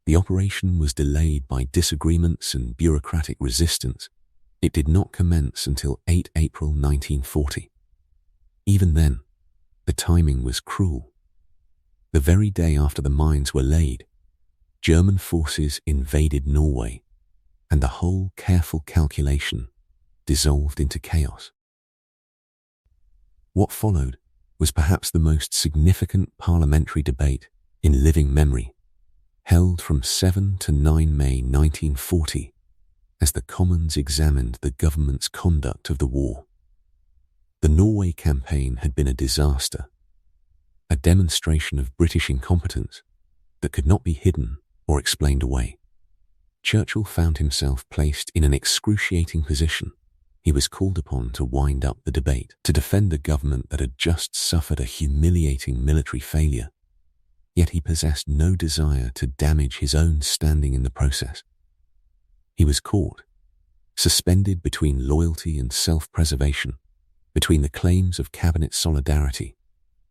The operation was delayed by disagreements and bureaucratic resistance. It did not commence until 8 April 1940. Even then, the timing was cruel. The very day after the mines were laid, German forces invaded Norway, and the whole careful calculation dissolved into chaos. What followed was perhaps the most significant parliamentary debate in living memory, held from 7 to 9 May 1940 as the Commons examined the government's conduct of the war. The Norway campaign had been a disaster, a demonstration of British incompetence that could not be hidden or explained away. Churchill found himself placed in an excruciating position. He was called upon to wind up the debate, to defend a government that had just suffered a humiliating military failure. Yet he possessed no desire to damage his own standing in the process. He was caught, suspended between loyalty and self-preservation, between the claims of cabinet solidarity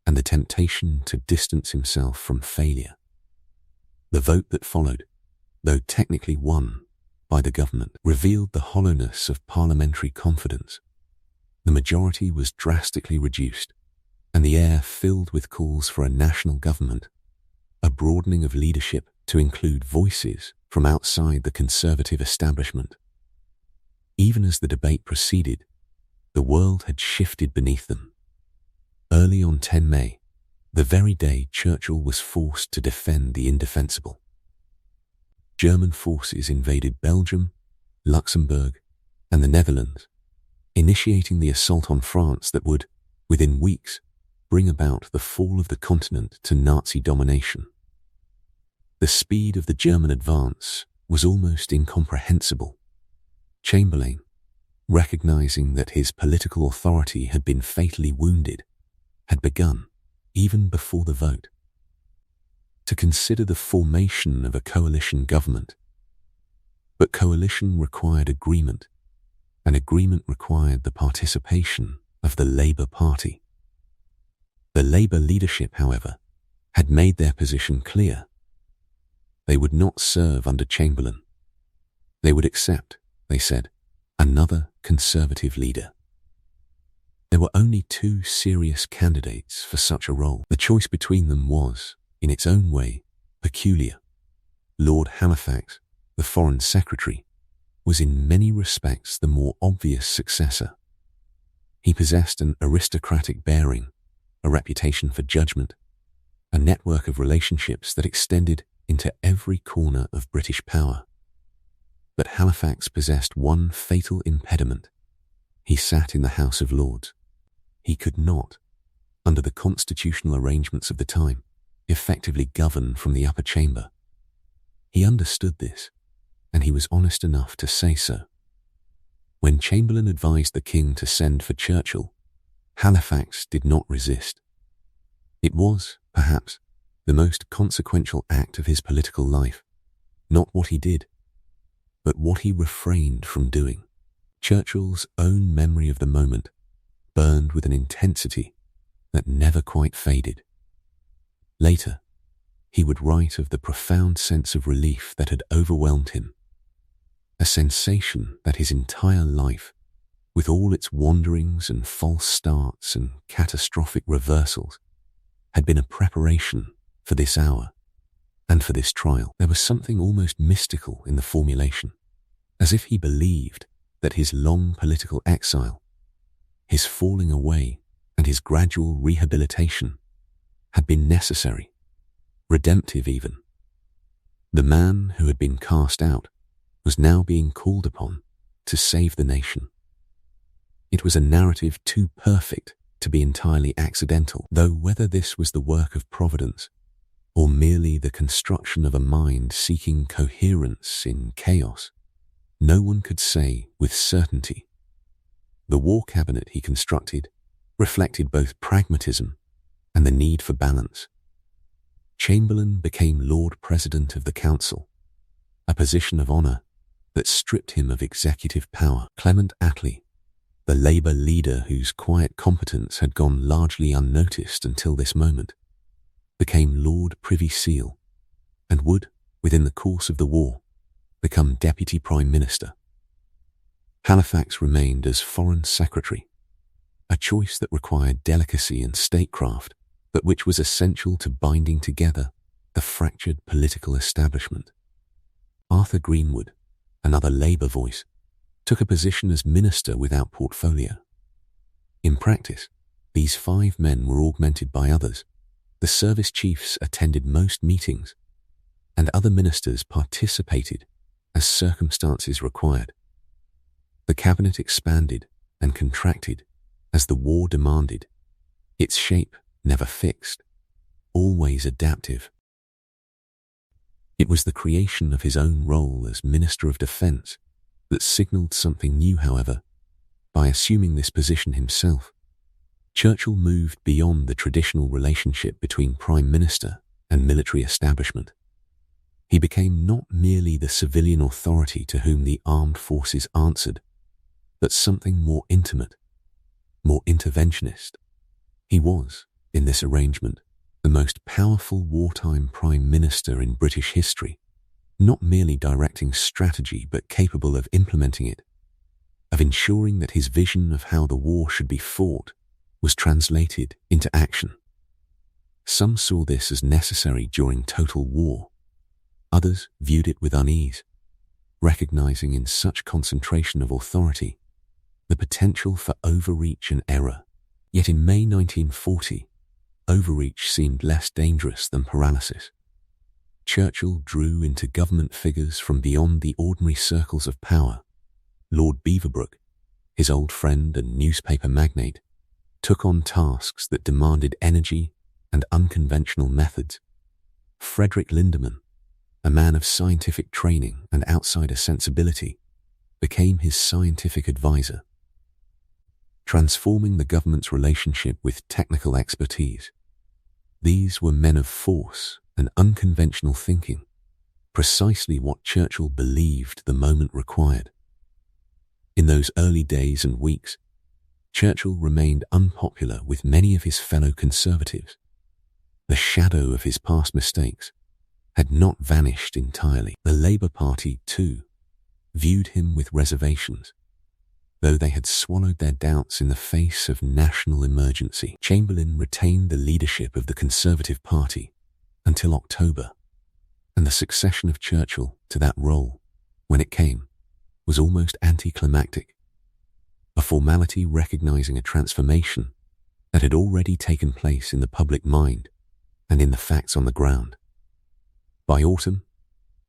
and the temptation to distance himself from failure. The vote that followed, though technically won by the government, revealed the hollowness of parliamentary confidence. The majority was drastically reduced, and the air filled with calls for a national government, a broadening of leadership to include voices from outside the conservative establishment. Even as the debate proceeded, the world had shifted beneath them. Early on 10 May, the very day Churchill was forced to defend the indefensible, German forces invaded Belgium, Luxembourg, and the Netherlands, initiating the assault on France that would, within weeks, bring about the fall of the continent to Nazi domination. The speed of the German advance was almost incomprehensible. Chamberlain, recognizing that his political authority had been fatally wounded, had begun, even before the vote, to consider the formation of a coalition government. But coalition required agreement, and agreement required the participation of the Labour Party. The Labour leadership, however, had made their position clear. They would not serve under Chamberlain. They would accept, they said, another Conservative leader. There were only two serious candidates for such a role. The choice between them was, in its own way, peculiar. Lord Halifax, the Foreign Secretary, was in many respects the more obvious successor. He possessed an aristocratic bearing, a reputation for judgment, a network of relationships that extended into every corner of British power. But Halifax possessed one fatal impediment. He sat in the House of Lords. He could not, under the constitutional arrangements of the time, effectively govern from the upper chamber. He understood this, and he was honest enough to say so. When Chamberlain advised the king to send for Churchill, Halifax did not resist. It was, perhaps, the most consequential act of his political life, not what he did, but what he refrained from doing. Churchill's own memory of the moment burned with an intensity that never quite faded. Later, he would write of the profound sense of relief that had overwhelmed him, a sensation that his entire life, with all its wanderings and false starts and catastrophic reversals, had been a preparation for this hour and for this trial. There was something almost mystical in the formulation, as if he believed that his long political exile, his falling away, and his gradual rehabilitation had been necessary, redemptive even. The man who had been cast out was now being called upon to save the nation. It was a narrative too perfect to be entirely accidental, though whether this was the work of Providence or merely the construction of a mind seeking coherence in chaos, no one could say with certainty. The war cabinet he constructed reflected both pragmatism and the need for balance. Chamberlain became Lord President of the Council, a position of honour that stripped him of executive power. Clement Attlee, the Labour leader whose quiet competence had gone largely unnoticed until this moment, became Lord Privy Seal and would, within the course of the war, become Deputy Prime Minister. Halifax remained as Foreign Secretary, a choice that required delicacy and statecraft, but which was essential to binding together the fractured political establishment. Arthur Greenwood, another Labour voice, took a position as minister without portfolio. In practice, these 5 men were augmented by others. The service chiefs attended most meetings, and other ministers participated as circumstances required. The cabinet expanded and contracted as the war demanded, its shape never fixed, always adaptive. It was the creation of his own role as Minister of Defence that signalled something new, however. By assuming this position himself, Churchill moved beyond the traditional relationship between Prime Minister and military establishment. He became not merely the civilian authority to whom the armed forces answered, but something more intimate, more interventionist. He was, in this arrangement, the most powerful wartime prime minister in British history, not merely directing strategy but capable of implementing it, of ensuring that his vision of how the war should be fought was translated into action. Some saw this as necessary during total war. Others viewed it with unease, recognizing in such concentration of authority the potential for overreach and error. Yet in May 1940, overreach seemed less dangerous than paralysis. Churchill drew into government figures from beyond the ordinary circles of power. Lord Beaverbrook, his old friend and newspaper magnate, took on tasks that demanded energy and unconventional methods. Frederick Lindemann, a man of scientific training and outsider sensibility, became his scientific advisor, transforming the government's relationship with technical expertise. These were men of force and unconventional thinking, precisely what Churchill believed the moment required. In those early days and weeks, Churchill remained unpopular with many of his fellow conservatives. The shadow of his past mistakes had not vanished entirely. The Labour Party, too, viewed him with reservations, though they had swallowed their doubts in the face of national emergency. Chamberlain retained the leadership of the Conservative Party until October, and the succession of Churchill to that role, when it came, was almost anticlimactic, a formality recognizing a transformation that had already taken place in the public mind and in the facts on the ground. By autumn,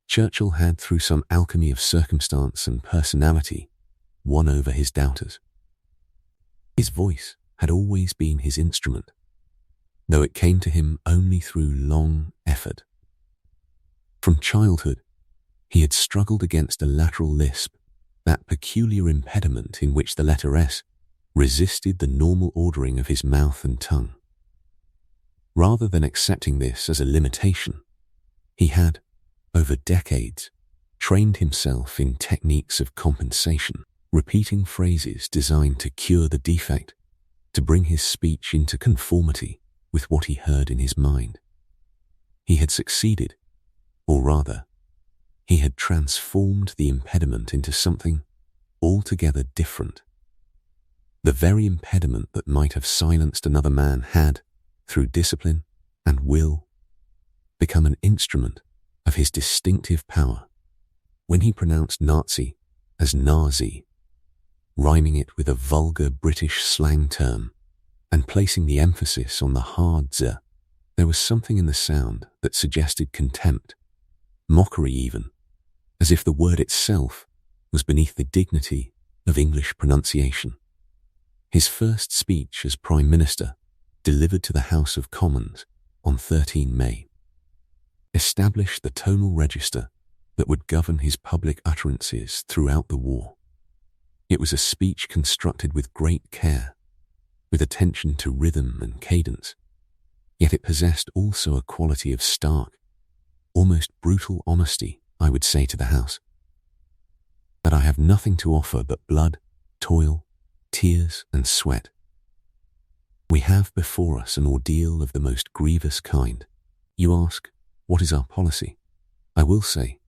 Churchill had, through some alchemy of circumstance and personality, won over his doubters. His voice had always been his instrument, though it came to him only through long effort. From childhood, he had struggled against a lateral lisp, that peculiar impediment in which the letter S resisted the normal ordering of his mouth and tongue. Rather than accepting this as a limitation, he had, over decades, trained himself in techniques of compensation, repeating phrases designed to cure the defect, to bring his speech into conformity with what he heard in his mind. He had succeeded, or rather, he had transformed the impediment into something altogether different. The very impediment that might have silenced another man had, through discipline and will, become an instrument of his distinctive power. When he pronounced Nazi as Nazi, rhyming it with a vulgar British slang term, and placing the emphasis on the hard Z, there was something in the sound that suggested contempt, mockery even, as if the word itself was beneath the dignity of English pronunciation. His first speech as Prime Minister, delivered to the House of Commons on 13 May, established the tonal register that would govern his public utterances throughout the war. It was a speech constructed with great care, with attention to rhythm and cadence, yet it possessed also a quality of stark, almost brutal honesty. I would say to the House that I have nothing to offer but blood, toil, tears and sweat. We have before us an ordeal of the most grievous kind. You ask, what is our policy? I will say,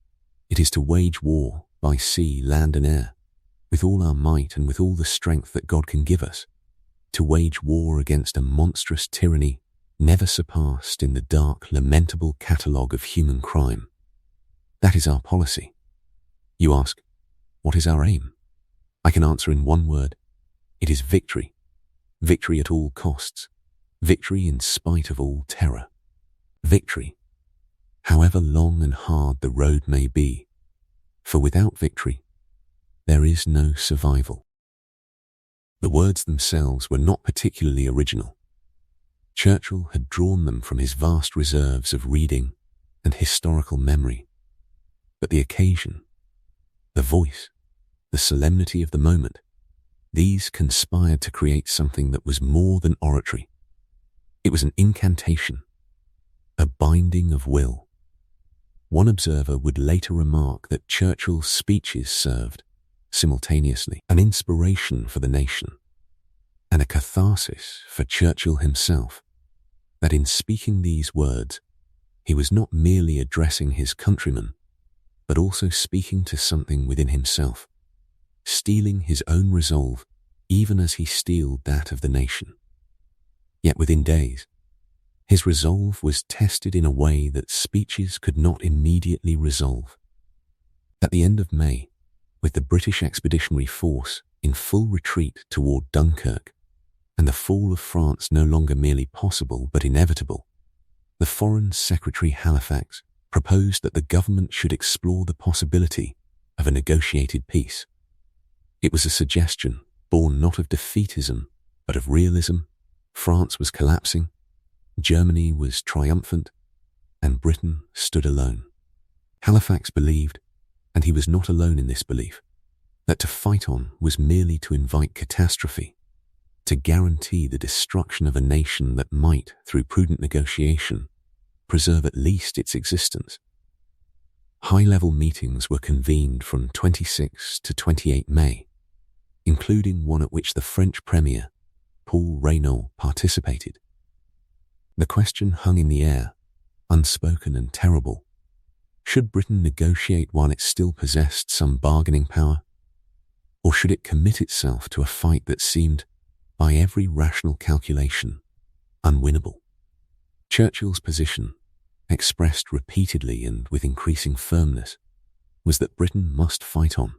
it is to wage war by sea, land and air, with all our might and with all the strength that God can give us, to wage war against a monstrous tyranny never surpassed in the dark, lamentable catalogue of human crime. That is our policy. You ask, what is our aim? I can answer in one word. It is victory. Victory at all costs. Victory in spite of all terror. Victory, however long and hard the road may be, for without victory, there is no survival. The words themselves were not particularly original. Churchill had drawn them from his vast reserves of reading and historical memory. But the occasion, the voice, the solemnity of the moment, these conspired to create something that was more than oratory. It was an incantation, a binding of will. One observer would later remark that Churchill's speeches served, simultaneously, an inspiration for the nation and a catharsis for Churchill himself. that in speaking these words, he was not merely addressing his countrymen, but also speaking to something within himself, steeling his own resolve even as he steeled that of the nation. Yet within days, his resolve was tested in a way that speeches could not immediately resolve. At the end of May, with the British Expeditionary Force in full retreat toward Dunkirk, and the fall of France no longer merely possible but inevitable, the Foreign Secretary Halifax proposed that the government should explore the possibility of a negotiated peace. It was a suggestion born not of defeatism but of realism. France was collapsing, Germany was triumphant, and Britain stood alone. Halifax believed, and he was not alone in this belief, that to fight on was merely to invite catastrophe, to guarantee the destruction of a nation that might, through prudent negotiation, preserve at least its existence. High-level meetings were convened from 26 to 28 May, including one at which the French Premier, Paul Reynaud, participated. The question hung in the air, unspoken and terrible. Should Britain negotiate while it still possessed some bargaining power? Or should it commit itself to a fight that seemed, by every rational calculation, unwinnable? Churchill's position, expressed repeatedly and with increasing firmness, was that Britain must fight on.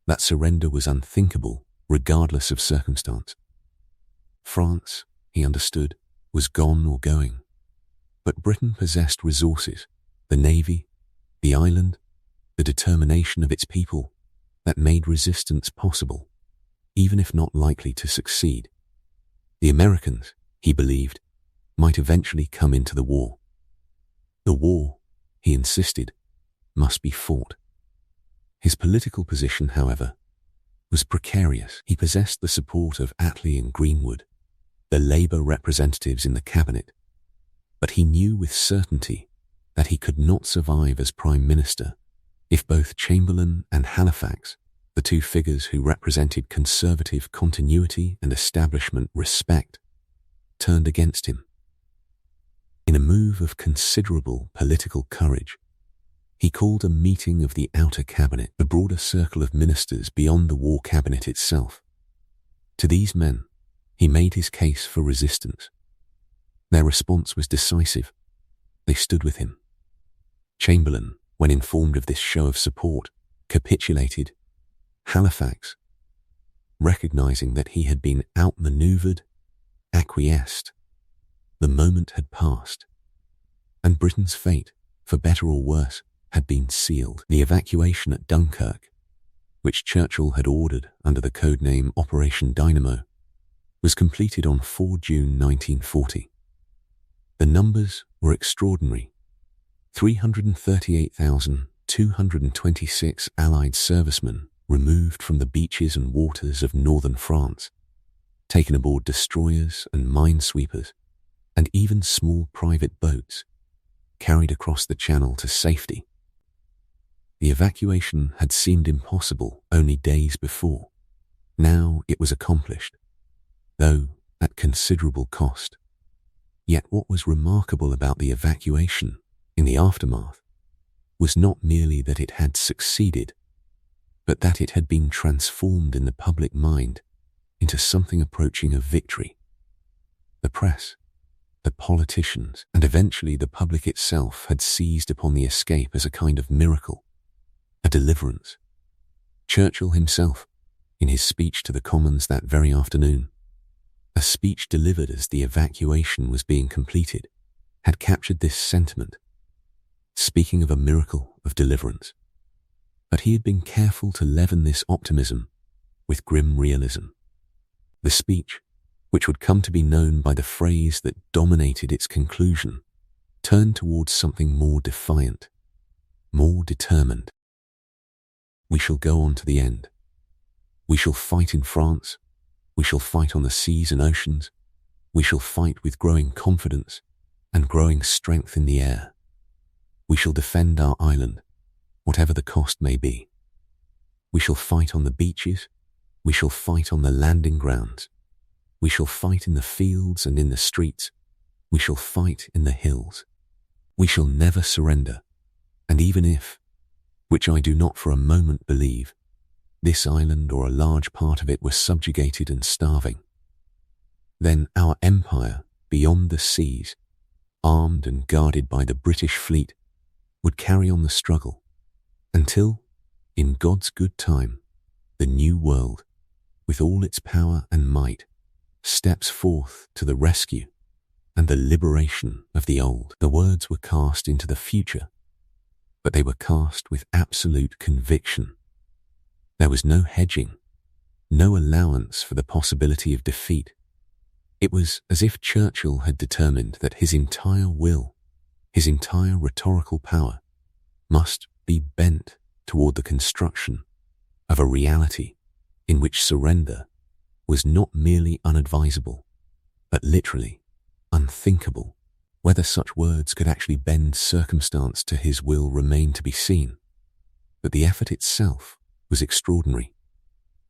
That surrender was unthinkable, regardless of circumstance. France, he understood, was gone or going, but Britain possessed resources, the navy, the island, the determination of its people, that made resistance possible, even if not likely to succeed. The Americans, he believed, might eventually come into the war. The war, he insisted, must be fought. His political position, however, was precarious. He possessed the support of Attlee and Greenwood, the Labour representatives in the cabinet, but he knew with certainty that he could not survive as Prime Minister if both Chamberlain and Halifax, the two figures who represented conservative continuity and establishment respect, turned against him. In a move of considerable political courage, he called a meeting of the outer cabinet, the broader circle of ministers beyond the war cabinet itself. To these men, he made his case for resistance. Their response was decisive. They stood with him. Chamberlain, when informed of this show of support, capitulated. Halifax, recognizing that he had been outmaneuvered, acquiesced. The moment had passed, and Britain's fate, for better or worse, had been sealed. The evacuation at Dunkirk, which Churchill had ordered under the codename Operation Dynamo, was completed on 4 June 1940. The numbers were extraordinary. 338,226 Allied servicemen removed from the beaches and waters of northern France, taken aboard destroyers and minesweepers, and even small private boats, carried across the Channel to safety. The evacuation had seemed impossible only days before. Now it was accomplished, though at considerable cost. Yet what was remarkable about the evacuation in the aftermath was not merely that it had succeeded, but that it had been transformed in the public mind into something approaching a victory. The press, the politicians, and eventually the public itself had seized upon the escape as a kind of miracle, a deliverance. Churchill himself, in his speech to the Commons that very afternoon, a speech delivered as the evacuation was being completed, had captured this sentiment, speaking of a miracle of deliverance. But he had been careful to leaven this optimism with grim realism. The speech, which would come to be known by the phrase that dominated its conclusion, turned towards something more defiant, more determined. We shall go on to the end. We shall fight in France. We shall fight on the seas and oceans. We shall fight with growing confidence and growing strength in the air. We shall defend our island, whatever the cost may be. We shall fight on the beaches. We shall fight on the landing grounds. We shall fight in the fields and in the streets. We shall fight in the hills. We shall never surrender. And even if, which I do not for a moment believe, this island or a large part of it were subjugated and starving, then our empire beyond the seas, armed and guarded by the British fleet, would carry on the struggle until, in God's good time, the new world, with all its power and might, steps forth to the rescue and the liberation of the old. The words were cast into the future, but they were cast with absolute conviction. There was no hedging, no allowance for the possibility of defeat. It was as if Churchill had determined that his entire will, his entire rhetorical power, must be bent toward the construction of a reality in which surrender was not merely unadvisable, but literally unthinkable. Whether such words could actually bend circumstance to his will remained to be seen, but the effort itself was extraordinary.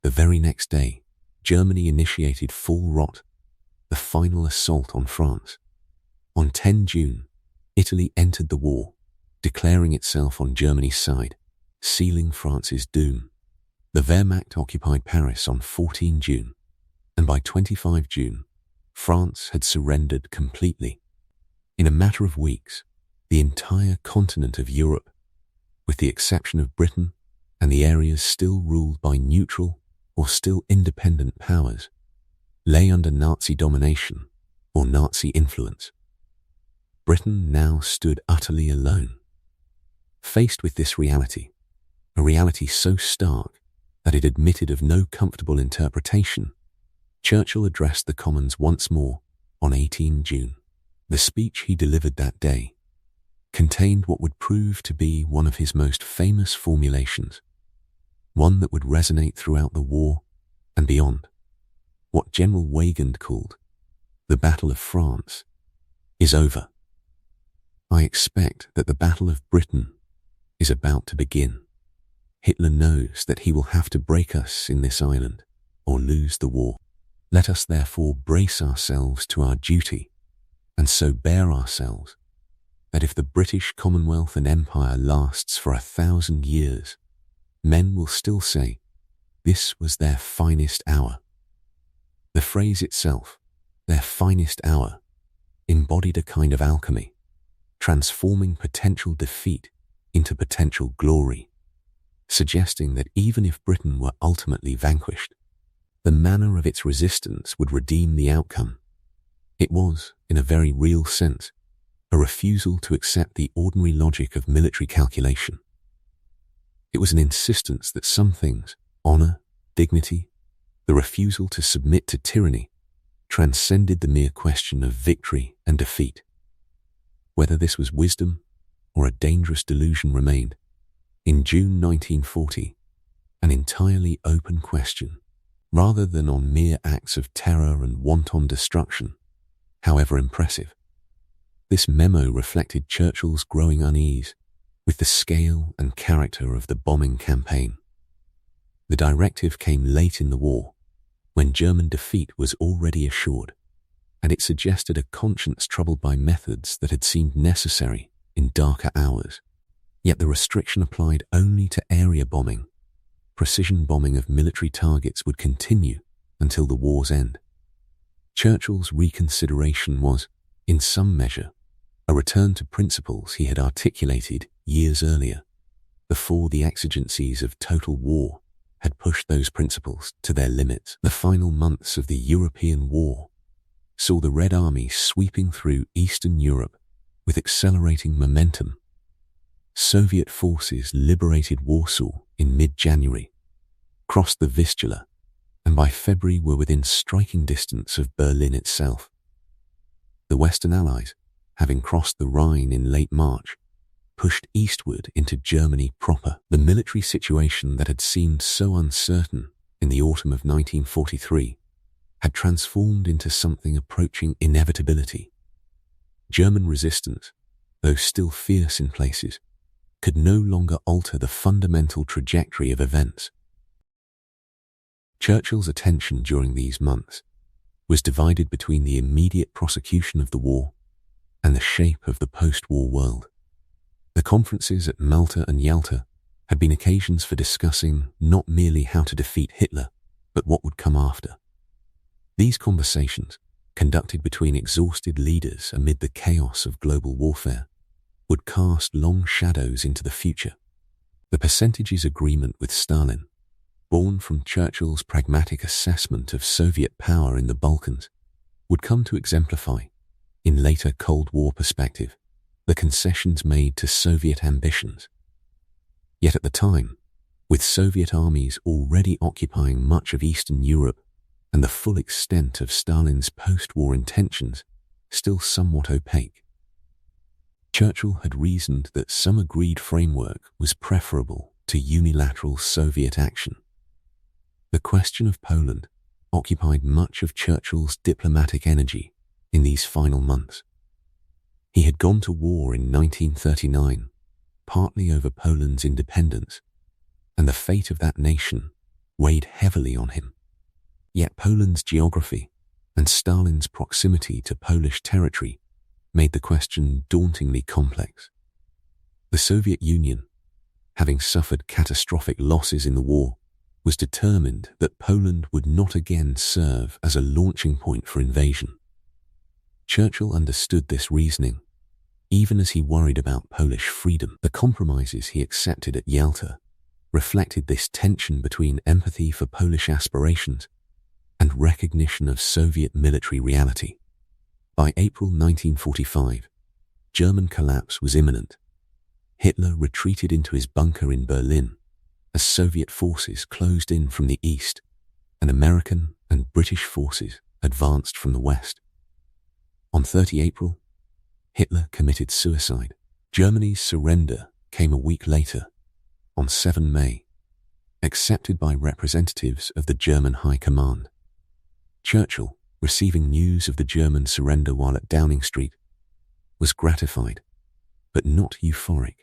The very next day, Germany initiated full rot, the final assault on France. On 10 June, Italy entered the war, declaring itself on Germany's side, sealing France's doom. The Wehrmacht occupied Paris on 14 June, and by 25 June, France had surrendered completely. In a matter of weeks, the entire continent of Europe, with the exception of Britain and the areas still ruled by neutral or still independent powers, lay under Nazi domination or Nazi influence. Britain now stood utterly alone. Faced with this reality, a reality so stark that it admitted of no comfortable interpretation, Churchill addressed the Commons once more on 18 June. The speech he delivered that day contained what would prove to be one of his most famous formulations, one that would resonate throughout the war and beyond. What General Weygand called the Battle of France is over. I expect that the Battle of Britain is about to begin. Hitler knows that he will have to break us in this island or lose the war. Let us therefore brace ourselves to our duty and so bear ourselves that if the British Commonwealth and Empire lasts for 1,000 years, men will still say, this was their finest hour. The phrase itself, their finest hour, embodied a kind of alchemy, transforming potential defeat into potential glory, suggesting that even if Britain were ultimately vanquished, the manner of its resistance would redeem the outcome. It was, in a very real sense, a refusal to accept the ordinary logic of military calculation. It was an insistence that some things, honor, dignity, the refusal to submit to tyranny, transcended the mere question of victory and defeat. Whether this was wisdom or a dangerous delusion remained, in June 1940, an entirely open question, rather than on mere acts of terror and wanton destruction, however impressive. This memo reflected Churchill's growing unease with the scale and character of the bombing campaign. The directive came late in the war, when German defeat was already assured, and it suggested a conscience troubled by methods that had seemed necessary in darker hours. Yet the restriction applied only to area bombing. Precision bombing of military targets would continue until the war's end. Churchill's reconsideration was, in some measure, a return to principles he had articulated years earlier, before the exigencies of total war had pushed those principles to their limits. The final months of the European war saw the Red Army sweeping through Eastern Europe with accelerating momentum. Soviet forces liberated Warsaw in mid-January, crossed the Vistula, and by February were within striking distance of Berlin itself. The Western Allies, having crossed the Rhine in late March, pushed eastward into Germany proper. The military situation that had seemed so uncertain in the autumn of 1943 had transformed into something approaching inevitability. German resistance, though still fierce in places, could no longer alter the fundamental trajectory of events. Churchill's attention during these months was divided between the immediate prosecution of the war and the shape of the post-war world. The conferences at Malta and Yalta had been occasions for discussing not merely how to defeat Hitler, but what would come after. These conversations, conducted between exhausted leaders amid the chaos of global warfare, would cast long shadows into the future. The percentages agreement with Stalin, born from Churchill's pragmatic assessment of Soviet power in the Balkans, would come to exemplify, in later Cold War perspective, the concessions made to Soviet ambitions. Yet at the time, with Soviet armies already occupying much of Eastern Europe and the full extent of Stalin's post-war intentions still somewhat opaque, Churchill had reasoned that some agreed framework was preferable to unilateral Soviet action. The question of Poland occupied much of Churchill's diplomatic energy in these final months. He had gone to war in 1939, partly over Poland's independence, and the fate of that nation weighed heavily on him. Yet Poland's geography and Stalin's proximity to Polish territory made the question dauntingly complex. The Soviet Union, having suffered catastrophic losses in the war, was determined that Poland would not again serve as a launching point for invasion. Churchill understood this reasoning, even as he worried about Polish freedom. The compromises he accepted at Yalta reflected this tension between empathy for Polish aspirations and recognition of Soviet military reality. By April 1945, German collapse was imminent. Hitler retreated into his bunker in Berlin as Soviet forces closed in from the east and American and British forces advanced from the west. On 30 April, Hitler committed suicide. Germany's surrender came a week later, on 7 May, accepted by representatives of the German High Command. Churchill, receiving news of the German surrender while at Downing Street, was gratified, but not euphoric.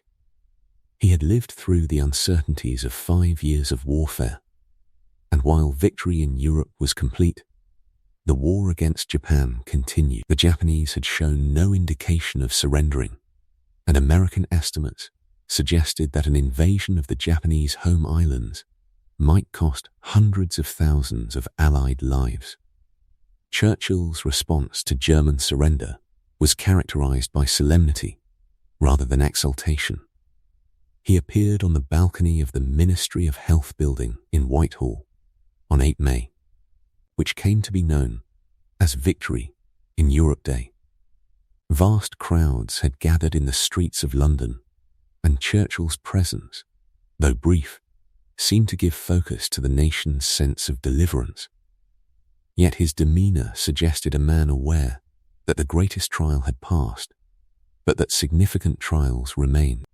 He had lived through the uncertainties of 5 years of warfare, and while victory in Europe was complete, the war against Japan continued. The Japanese had shown no indication of surrendering, and American estimates suggested that an invasion of the Japanese home islands might cost hundreds of thousands of Allied lives. Churchill's response to German surrender was characterized by solemnity rather than exultation. He appeared on the balcony of the Ministry of Health building in Whitehall on 8 May, which came to be known as Victory in Europe Day. Vast crowds had gathered in the streets of London, and Churchill's presence, though brief, seemed to give focus to the nation's sense of deliverance. Yet his demeanor suggested a man aware that the greatest trial had passed, but that significant trials remained.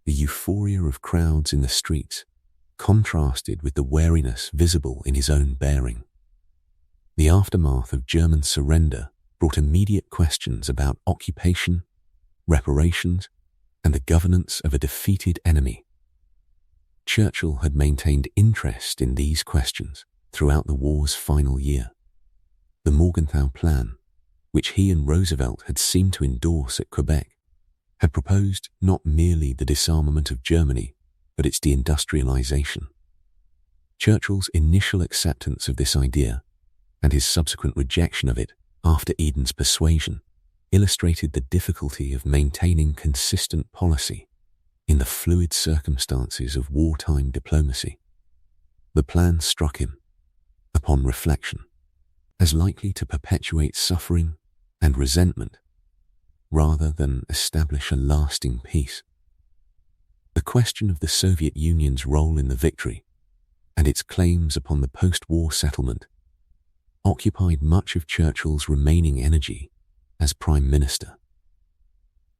The euphoria of crowds in the streets contrasted with the wariness visible in his own bearing. The aftermath of German surrender brought immediate questions about occupation, reparations, and the governance of a defeated enemy. Churchill had maintained interest in these questions throughout the war's final year. The Morgenthau Plan, which he and Roosevelt had seemed to endorse at Quebec, had proposed not merely the disarmament of Germany, but its deindustrialization. Churchill's initial acceptance of this idea and his subsequent rejection of it after Eden's persuasion illustrated the difficulty of maintaining consistent policy in the fluid circumstances of wartime diplomacy. The plan struck him, upon reflection, as likely to perpetuate suffering and resentment rather than establish a lasting peace. The question of the Soviet Union's role in the victory and its claims upon the post-war settlement occupied much of Churchill's remaining energy as Prime Minister.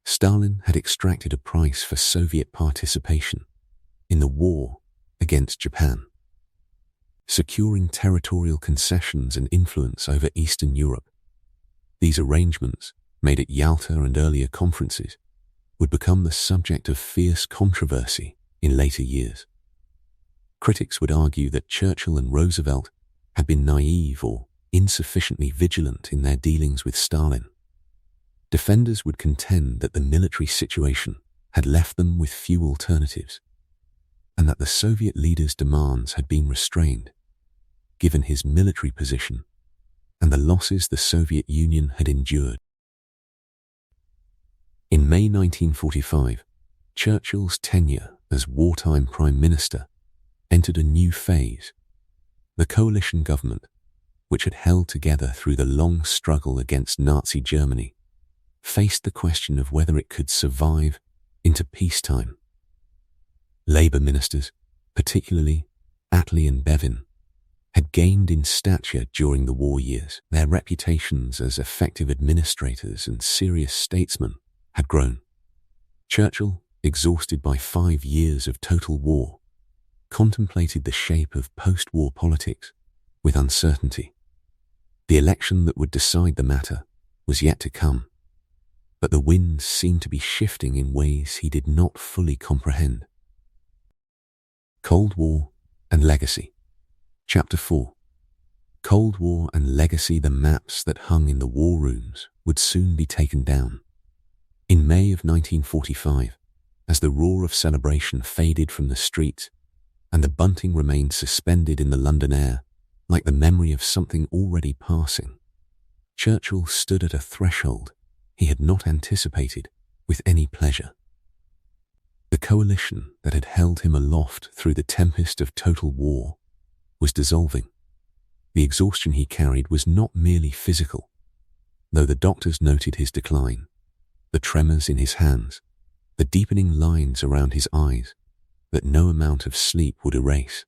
Stalin had extracted a price for Soviet participation in the war against Japan, securing territorial concessions and influence over Eastern Europe. These arrangements, made at Yalta and earlier conferences, would become the subject of fierce controversy in later years. Critics would argue that Churchill and Roosevelt had been naive or insufficiently vigilant in their dealings with Stalin. Defenders would contend that the military situation had left them with few alternatives, and that the Soviet leader's demands had been restrained, given his military position and the losses the Soviet Union had endured. In May 1945, Churchill's tenure as wartime Prime Minister entered a new phase. The coalition government, which had held together through the long struggle against Nazi Germany, faced the question of whether it could survive into peacetime. Labour ministers, particularly Attlee and Bevin, had gained in stature during the war years. Their reputations as effective administrators and serious statesmen had grown. Churchill, exhausted by 5 years of total war, contemplated the shape of post-war politics with uncertainty. The election that would decide the matter was yet to come, but the winds seemed to be shifting in ways he did not fully comprehend. Cold War and Legacy. Chapter 4. Cold War and Legacy. The maps that hung in the war rooms would soon be taken down. In May of 1945, as the roar of celebration faded from the streets and the bunting remained suspended in the London air, like the memory of something already passing, Churchill stood at a threshold he had not anticipated with any pleasure. The coalition that had held him aloft through the tempest of total war was dissolving. The exhaustion he carried was not merely physical, though the doctors noted his decline, the tremors in his hands, the deepening lines around his eyes that no amount of sleep would erase.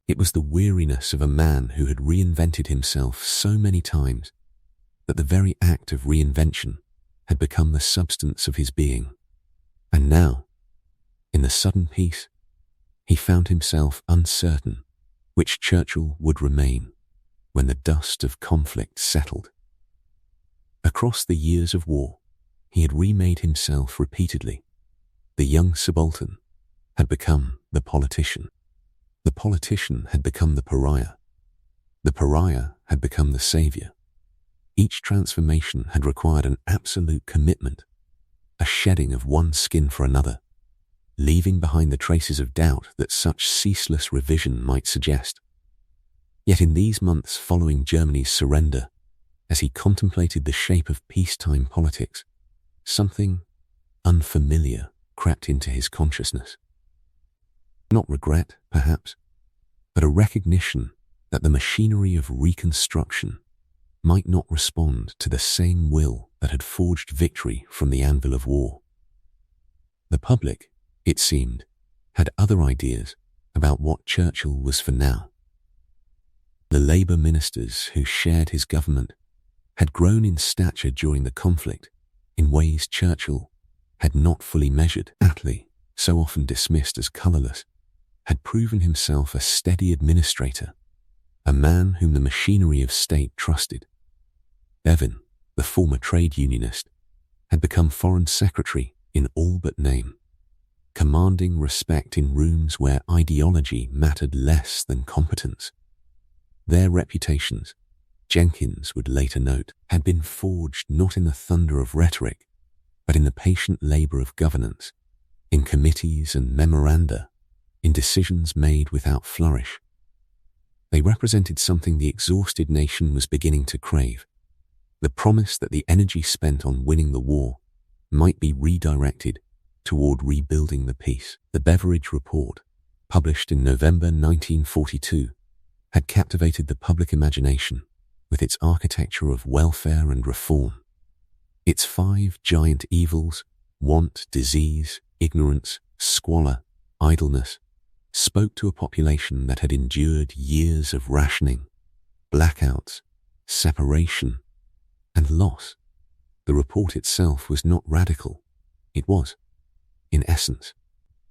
It was the weariness of a man who had reinvented himself so many times that the very act of reinvention had become the substance of his being. And now, in the sudden peace, he found himself uncertain which Churchill would remain when the dust of conflict settled. Across the years of war, he had remade himself repeatedly. The young subaltern had become the politician. The politician had become the pariah. The pariah had become the savior. Each transformation had required an absolute commitment, a shedding of one skin for another, leaving behind the traces of doubt that such ceaseless revision might suggest. Yet in these months following Germany's surrender, as he contemplated the shape of peacetime politics, something unfamiliar crept into his consciousness. Not regret, perhaps, but a recognition that the machinery of reconstruction might not respond to the same will that had forged victory from the anvil of war. The public, it seemed, had other ideas about what Churchill was for now. The Labour ministers who shared his government had grown in stature during the conflict in ways Churchill had not fully measured. Attlee, so often dismissed as colourless, had proven himself a steady administrator, a man whom the machinery of state trusted. Bevin, the former trade unionist, had become Foreign Secretary in all but name, commanding respect in rooms where ideology mattered less than competence. Their reputations, Jenkins would later note, had been forged not in the thunder of rhetoric, but in the patient labour of governance, in committees and memoranda, in decisions made without flourish. They represented something the exhausted nation was beginning to crave, the promise that the energy spent on winning the war might be redirected toward rebuilding the peace. The Beveridge Report, published in November 1942, had captivated the public imagination with its architecture of welfare and reform. Its 5 giant evils, want, disease, ignorance, squalor, idleness, spoke to a population that had endured years of rationing, blackouts, separation, and loss. The report itself was not radical. It was, in essence,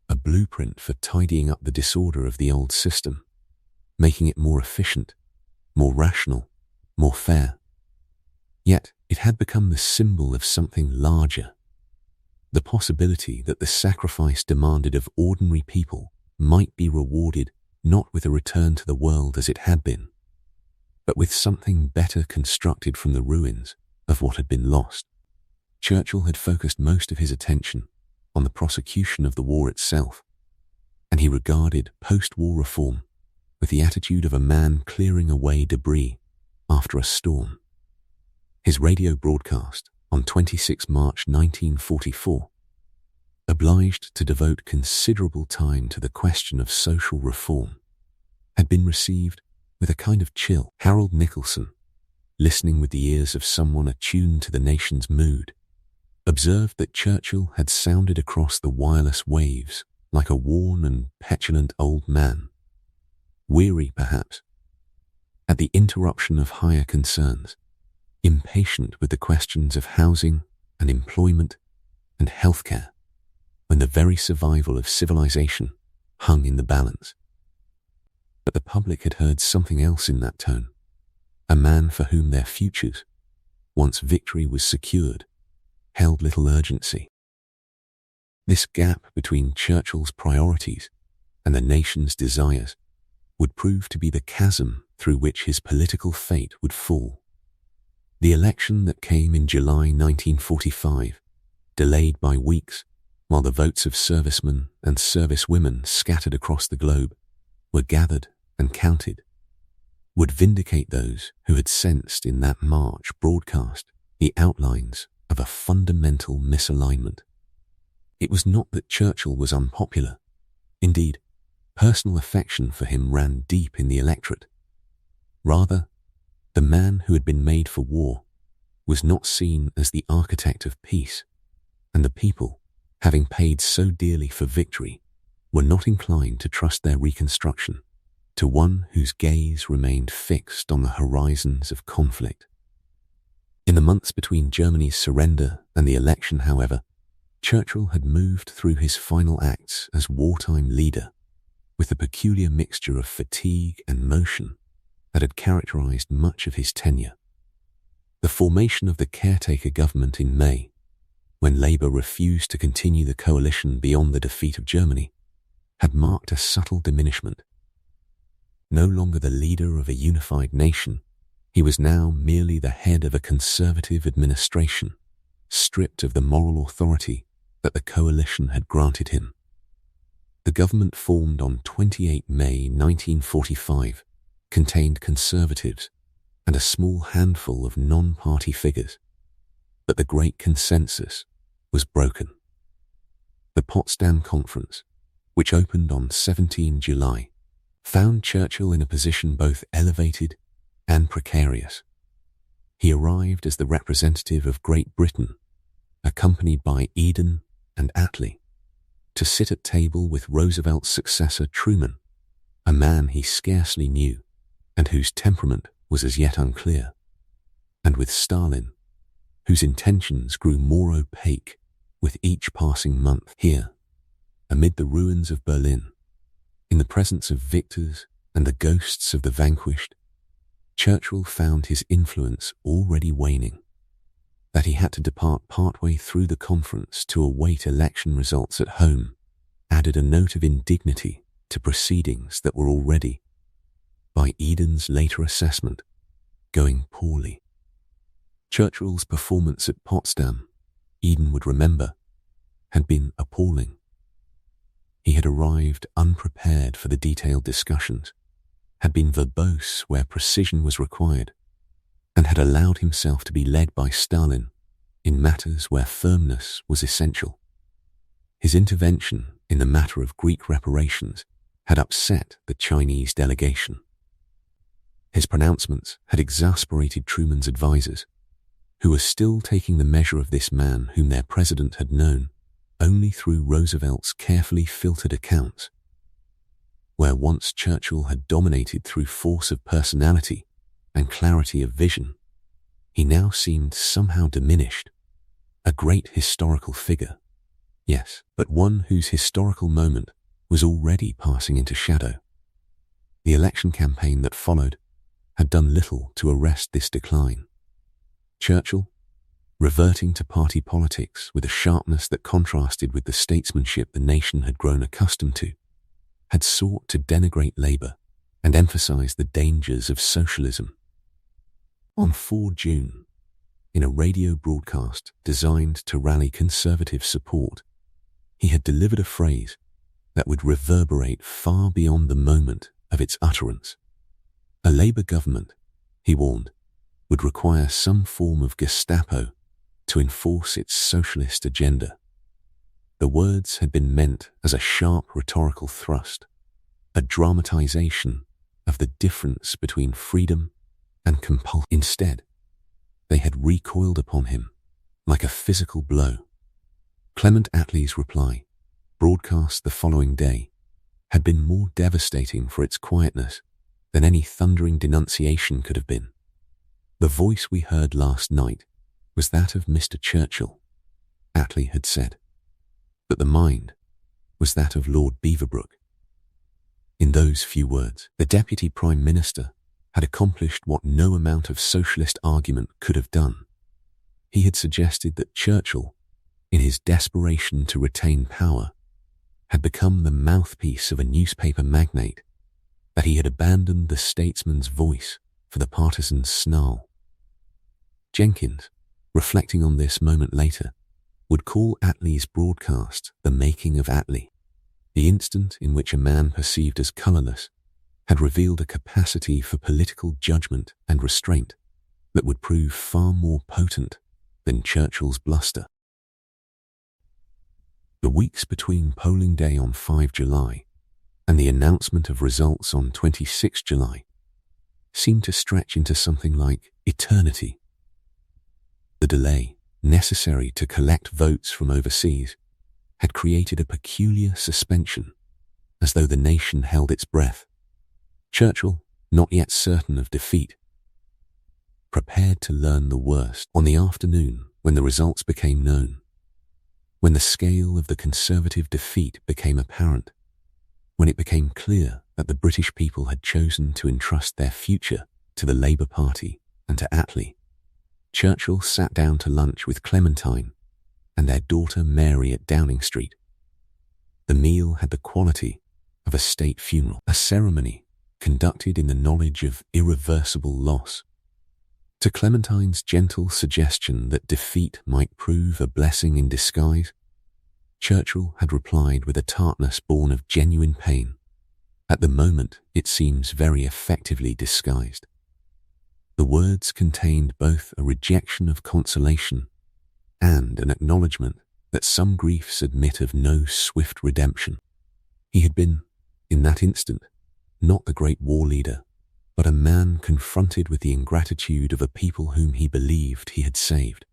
a blueprint for tidying up the disorder of the old system, making it more efficient, more rational, more fair. Yet it had become the symbol of something larger, the possibility that the sacrifice demanded of ordinary people might be rewarded not with a return to the world as it had been, but with something better constructed from the ruins of what had been lost. Churchill had focused most of his attention on the prosecution of the war itself, and he regarded post-war reform with the attitude of a man clearing away debris after a storm. His radio broadcast on 26 March 1944, obliged to devote considerable time to the question of social reform, had been received with a kind of chill. Harold Nicholson, listening with the ears of someone attuned to the nation's mood, observed that Churchill had sounded across the wireless waves like a worn and petulant old man, weary perhaps, at the interruption of higher concerns, impatient with the questions of housing and employment and healthcare, when the very survival of civilization hung in the balance. But the public had heard something else in that tone, a man for whom their futures, once victory was secured, held little urgency. This gap between Churchill's priorities and the nation's desires would prove to be the chasm through which his political fate would fall. The election that came in July 1945, delayed by weeks while the votes of servicemen and servicewomen scattered across the globe were gathered and counted, would vindicate those who had sensed in that March broadcast the outlines of a fundamental misalignment. It was not that Churchill was unpopular. Indeed, personal affection for him ran deep in the electorate. Rather, the man who had been made for war was not seen as the architect of peace, and the people, having paid so dearly for victory, were not inclined to trust their reconstruction to one whose gaze remained fixed on the horizons of conflict. In the months between Germany's surrender and the election, however, Churchill had moved through his final acts as wartime leader with the peculiar mixture of fatigue and motion that had characterized much of his tenure. The formation of the caretaker government in May, when Labour refused to continue the coalition beyond the defeat of Germany, had marked a subtle diminishment. No longer the leader of a unified nation, he was now merely the head of a conservative administration, stripped of the moral authority that the coalition had granted him. The government formed on 28 May 1945 contained conservatives and a small handful of non-party figures, but the great consensus was broken. The Potsdam Conference, which opened on 17 July, found Churchill in a position both elevated and precarious. He arrived as the representative of Great Britain, accompanied by Eden and Attlee, to sit at table with Roosevelt's successor Truman, a man he scarcely knew and whose temperament was as yet unclear, and with Stalin, whose intentions grew more opaque with each passing month. Here, amid the ruins of Berlin, in the presence of victors and the ghosts of the vanquished, Churchill found his influence already waning, that he had to depart partway through the conference to await election results at home added a note of indignity to proceedings that were already, by Eden's later assessment, going poorly. Churchill's performance at Potsdam, Eden would remember, had been appalling. He had arrived unprepared for the detailed discussions, had been verbose where precision was required, and had allowed himself to be led by Stalin in matters where firmness was essential. His intervention in the matter of Greek reparations had upset the Chinese delegation. His pronouncements had exasperated Truman's advisers, who were still taking the measure of this man whom their president had known only through Roosevelt's carefully filtered accounts. Where once Churchill had dominated through force of personality and clarity of vision, he now seemed somehow diminished, a great historical figure, yes, but one whose historical moment was already passing into shadow. The election campaign that followed had done little to arrest this decline. Churchill, reverting to party politics with a sharpness that contrasted with the statesmanship the nation had grown accustomed to, had sought to denigrate Labour and emphasize the dangers of socialism. On 4 June, in a radio broadcast designed to rally conservative support, he had delivered a phrase that would reverberate far beyond the moment of its utterance. A Labour government, he warned, would require some form of Gestapo to enforce its socialist agenda. The words had been meant as a sharp rhetorical thrust, a dramatization of the difference between freedom and compulsion. Instead, they had recoiled upon him like a physical blow. Clement Attlee's reply, broadcast the following day, had been more devastating for its quietness than any thundering denunciation could have been. The voice we heard last night was that of Mr. Churchill, Attlee had said, but the mind was that of Lord Beaverbrook. In those few words, the Deputy Prime Minister had accomplished what no amount of socialist argument could have done. He had suggested that Churchill, in his desperation to retain power, had become the mouthpiece of a newspaper magnate, that he had abandoned the statesman's voice for the partisan's snarl. Jenkins, reflecting on this moment later, would call Attlee's broadcast the making of Attlee. The instant in which a man perceived as colourless had revealed a capacity for political judgment and restraint that would prove far more potent than Churchill's bluster. The weeks between polling day on 5 July and the announcement of results on 26 July seemed to stretch into something like eternity. The delay necessary to collect votes from overseas had created a peculiar suspension, as though the nation held its breath. Churchill, not yet certain of defeat, prepared to learn the worst. On the afternoon when the results became known, when the scale of the Conservative defeat became apparent, when it became clear that the British people had chosen to entrust their future to the Labour Party and to Attlee, Churchill sat down to lunch with Clementine and their daughter Mary at Downing Street. The meal had the quality of a state funeral, a ceremony conducted in the knowledge of irreversible loss. To Clementine's gentle suggestion that defeat might prove a blessing in disguise, Churchill had replied with a tartness born of genuine pain. At the moment, it seems very effectively disguised. The words contained both a rejection of consolation and an acknowledgement that some griefs admit of no swift redemption. He had been, in that instant, not the great war leader, but a man confronted with the ingratitude of a people whom he believed he had saved.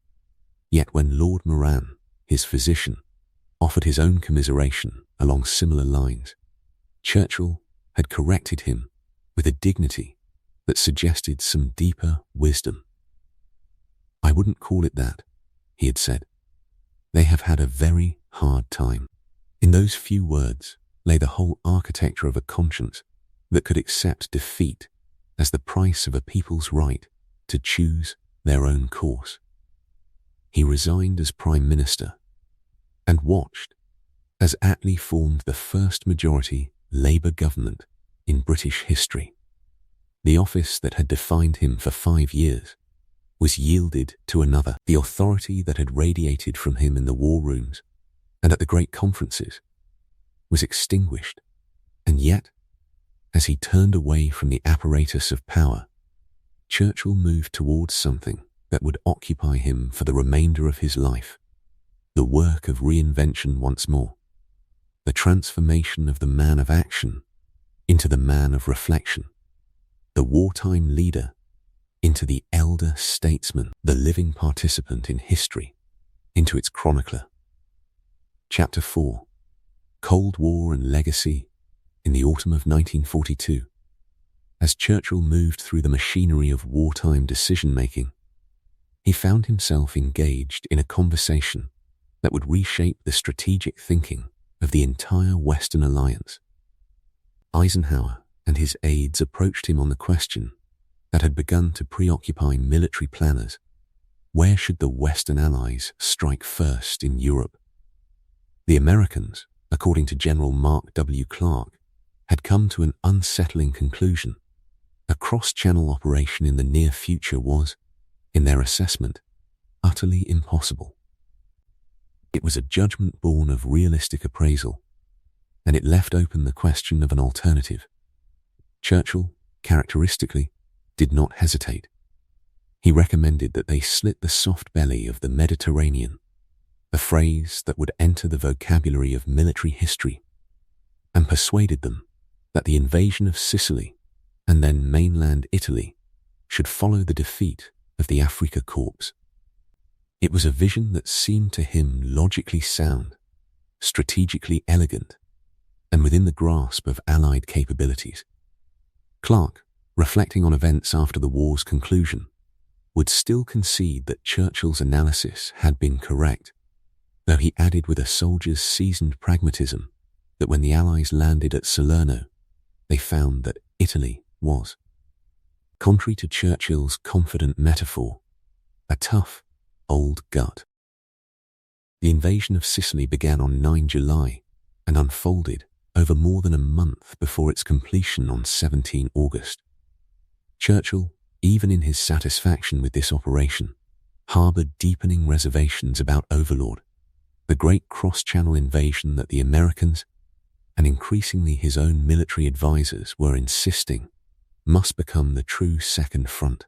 Yet when Lord Moran, his physician, offered his own commiseration along similar lines, Churchill had corrected him with a dignity that suggested some deeper wisdom. "I wouldn't call it that," he had said. "They have had a very hard time." In those few words lay the whole architecture of a conscience that could accept defeat as the price of a people's right to choose their own course. He resigned as Prime Minister and watched as Attlee formed the first majority Labour government in British history. The office that had defined him for 5 years was yielded to another. The authority that had radiated from him in the war rooms and at the great conferences was extinguished, and yet, as he turned away from the apparatus of power, Churchill moved towards something that would occupy him for the remainder of his life, the work of reinvention once more, the transformation of the man of action into the man of reflection, the wartime leader into the elder statesman, the living participant in history into its chronicler. Chapter 4. Cold War and Legacy in the autumn of 1942. As Churchill moved through the machinery of wartime decision-making, he found himself engaged in a conversation that would reshape the strategic thinking of the entire Western Alliance. Eisenhower and his aides approached him on the question that had begun to preoccupy military planners: where should the Western Allies strike first in Europe? The Americans, according to General Mark W. Clark, had come to an unsettling conclusion. A cross-channel operation in the near future was, in their assessment, utterly impossible. It was a judgment born of realistic appraisal, and it left open the question of an alternative. Churchill, characteristically, did not hesitate. He recommended that they slit the soft belly of the Mediterranean, a phrase that would enter the vocabulary of military history, and persuaded them that the invasion of Sicily and then mainland Italy should follow the defeat of the Afrika Korps. It was a vision that seemed to him logically sound, strategically elegant, and within the grasp of Allied capabilities. Clarke, reflecting on events after the war's conclusion, would still concede that Churchill's analysis had been correct, though he added with a soldier's seasoned pragmatism that when the Allies landed at Salerno, they found that Italy was, contrary to Churchill's confident metaphor, a tough, old gut. The invasion of Sicily began on 9 July and unfolded over more than a month before its completion on 17 August. Churchill, even in his satisfaction with this operation, harboured deepening reservations about Overlord, the great cross-channel invasion that the Americans, and increasingly his own military advisers, were insisting must become the true Second Front.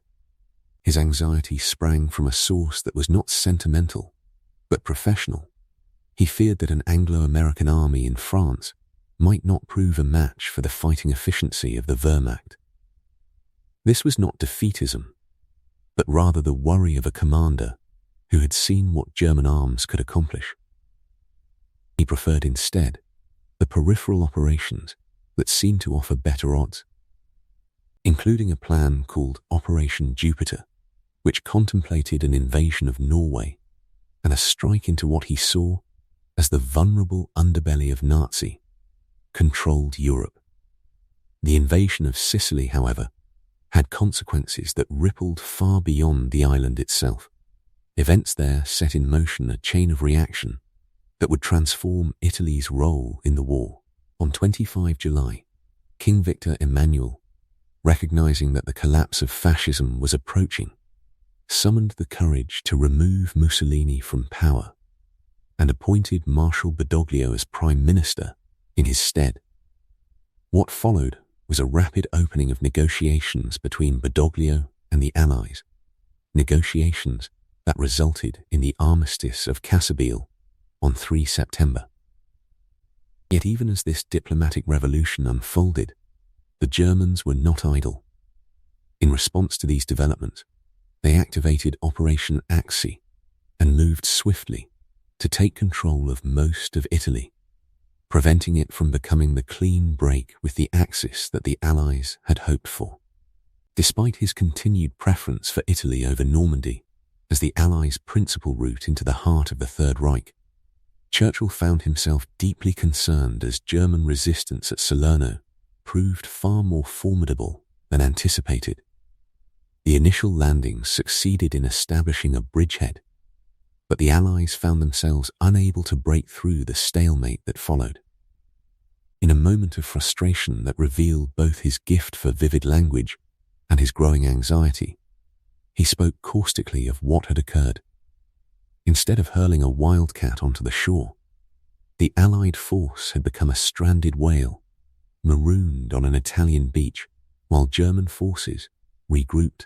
His anxiety sprang from a source that was not sentimental, but professional. He feared that an Anglo-American army in France might not prove a match for the fighting efficiency of the Wehrmacht. This was not defeatism, but rather the worry of a commander who had seen what German arms could accomplish. He preferred instead the peripheral operations that seemed to offer better odds, including a plan called Operation Jupiter, which contemplated an invasion of Norway and a strike into what he saw as the vulnerable underbelly of Nazi-controlled Europe. The invasion of Sicily, however, had consequences that rippled far beyond the island itself. Events there set in motion a chain of reaction that would transform Italy's role in the war. On 25 July, King Victor Emmanuel, recognizing that the collapse of fascism was approaching, summoned the courage to remove Mussolini from power and appointed Marshal Badoglio as Prime Minister in his stead. What followed was a rapid opening of negotiations between Badoglio and the Allies, negotiations that resulted in the Armistice of Cassabile on 3 September. Yet even as this diplomatic revolution unfolded, the Germans were not idle. In response to these developments, they activated Operation Axis and moved swiftly to take control of most of Italy, preventing it from becoming the clean break with the Axis that the Allies had hoped for. Despite his continued preference for Italy over Normandy as the Allies' principal route into the heart of the Third Reich, Churchill found himself deeply concerned as German resistance at Salerno proved far more formidable than anticipated. The initial landings succeeded in establishing a bridgehead, but the Allies found themselves unable to break through the stalemate that followed. In a moment of frustration that revealed both his gift for vivid language and his growing anxiety, he spoke caustically of what had occurred. Instead of hurling a wildcat onto the shore, the Allied force had become a stranded whale, marooned on an Italian beach, while German forces regrouped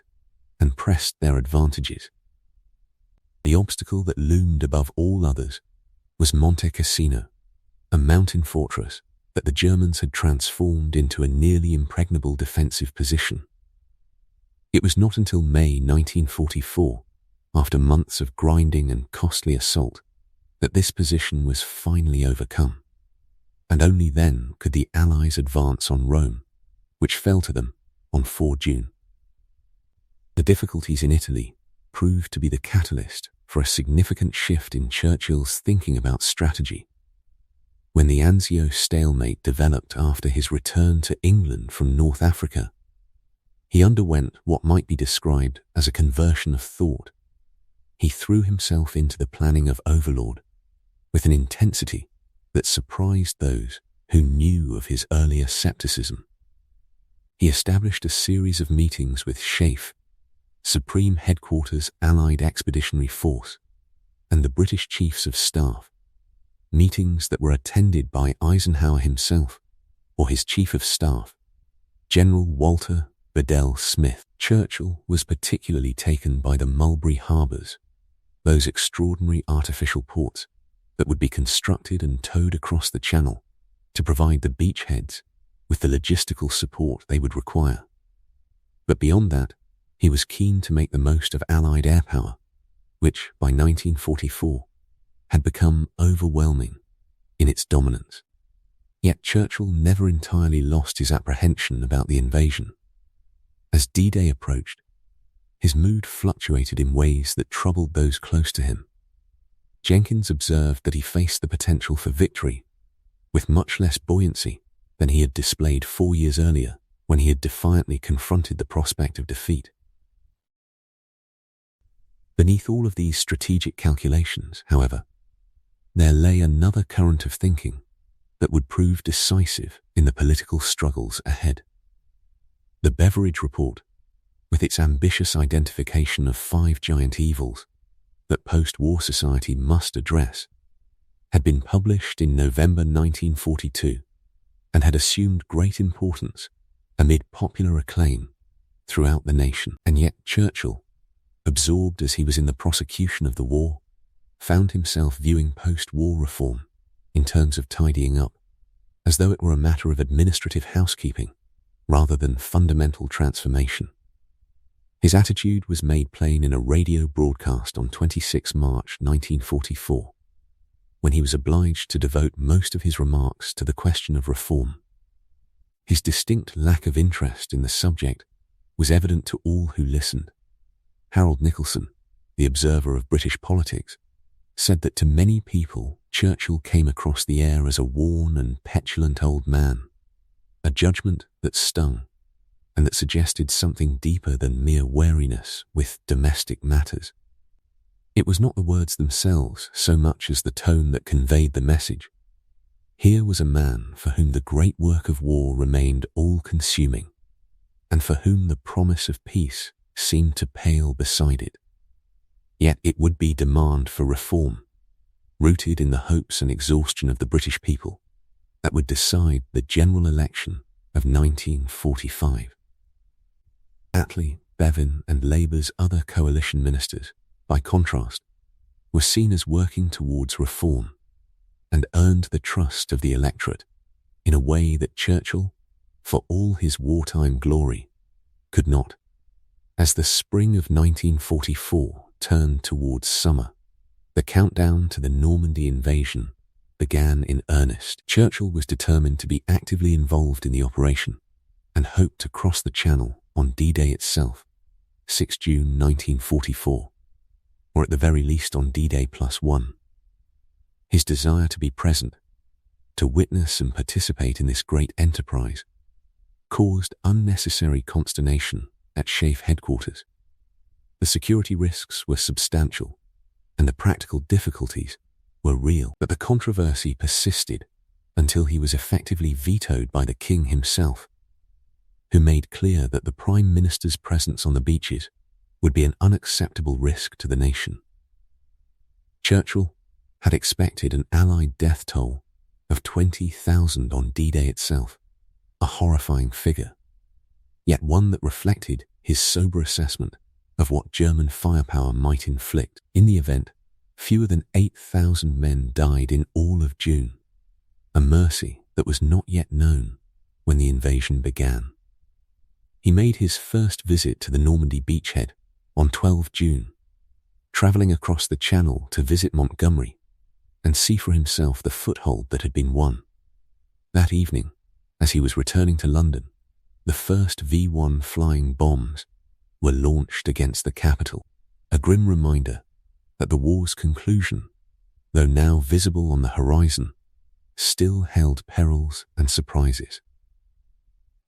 and pressed their advantages. The obstacle that loomed above all others was Monte Cassino, a mountain fortress that the Germans had transformed into a nearly impregnable defensive position. It was not until May 1944, after months of grinding and costly assault, that this position was finally overcome, and only then could the Allies advance on Rome, which fell to them on 4 June. The difficulties in Italy proved to be the catalyst for a significant shift in Churchill's thinking about strategy. When the Anzio stalemate developed after his return to England from North Africa, he underwent what might be described as a conversion of thought. He threw himself into the planning of Overlord with an intensity that surprised those who knew of his earlier skepticism. He established a series of meetings with Schaeff, Supreme Headquarters Allied Expeditionary Force, and the British Chiefs of Staff, meetings that were attended by Eisenhower himself or his Chief of Staff, General Walter Bedell Smith. Churchill was particularly taken by the Mulberry Harbours, those extraordinary artificial ports that would be constructed and towed across the Channel to provide the beachheads with the logistical support they would require. But beyond that, he was keen to make the most of Allied air power, which by 1944 had become overwhelming in its dominance. Yet Churchill never entirely lost his apprehension about the invasion. As D-Day approached, his mood fluctuated in ways that troubled those close to him. Jenkins observed that he faced the potential for victory with much less buoyancy than he had displayed 4 years earlier when he had defiantly confronted the prospect of defeat. Beneath all of these strategic calculations, however, there lay another current of thinking that would prove decisive in the political struggles ahead. The Beveridge Report, with its ambitious identification of 5 giant evils that post-war society must address, had been published in November 1942 and had assumed great importance amid popular acclaim throughout the nation. And yet Churchill, absorbed as he was in the prosecution of the war, found himself viewing post-war reform in terms of tidying up, as though it were a matter of administrative housekeeping rather than fundamental transformation. His attitude was made plain in a radio broadcast on 26 March 1944, when he was obliged to devote most of his remarks to the question of reform. His distinct lack of interest in the subject was evident to all who listened. Harold Nicholson, the observer of British politics, said that to many people Churchill came across the air as a worn and petulant old man, a judgment that stung and that suggested something deeper than mere wariness with domestic matters. It was not the words themselves so much as the tone that conveyed the message. Here was a man for whom the great work of war remained all-consuming, and for whom the promise of peace seemed to pale beside it. Yet it would be demand for reform, rooted in the hopes and exhaustion of the British people, that would decide the general election of 1945. Attlee, Bevin, and Labour's other coalition ministers, by contrast, were seen as working towards reform and earned the trust of the electorate in a way that Churchill, for all his wartime glory, could not. As the spring of 1944 turned towards summer, the countdown to the Normandy invasion began in earnest. Churchill was determined to be actively involved in the operation and hoped to cross the Channel on D-Day itself, 6 June 1944, or at the very least on D-Day +1. His desire to be present, to witness and participate in this great enterprise, caused unnecessary consternation at SHAEF headquarters. The security risks were substantial, and the practical difficulties were real. But the controversy persisted until he was effectively vetoed by the King himself, who made clear that the Prime Minister's presence on the beaches would be an unacceptable risk to the nation. Churchill had expected an Allied death toll of 20,000 on D-Day itself, a horrifying figure, yet one that reflected his sober assessment of what German firepower might inflict. In the event, fewer than 8,000 men died in all of June, a mercy that was not yet known when the invasion began. He made his first visit to the Normandy beachhead on 12 June, travelling across the Channel to visit Montgomery and see for himself the foothold that had been won. That evening, as he was returning to London, the first V-1 flying bombs were launched against the capital, a grim reminder that the war's conclusion, though now visible on the horizon, still held perils and surprises.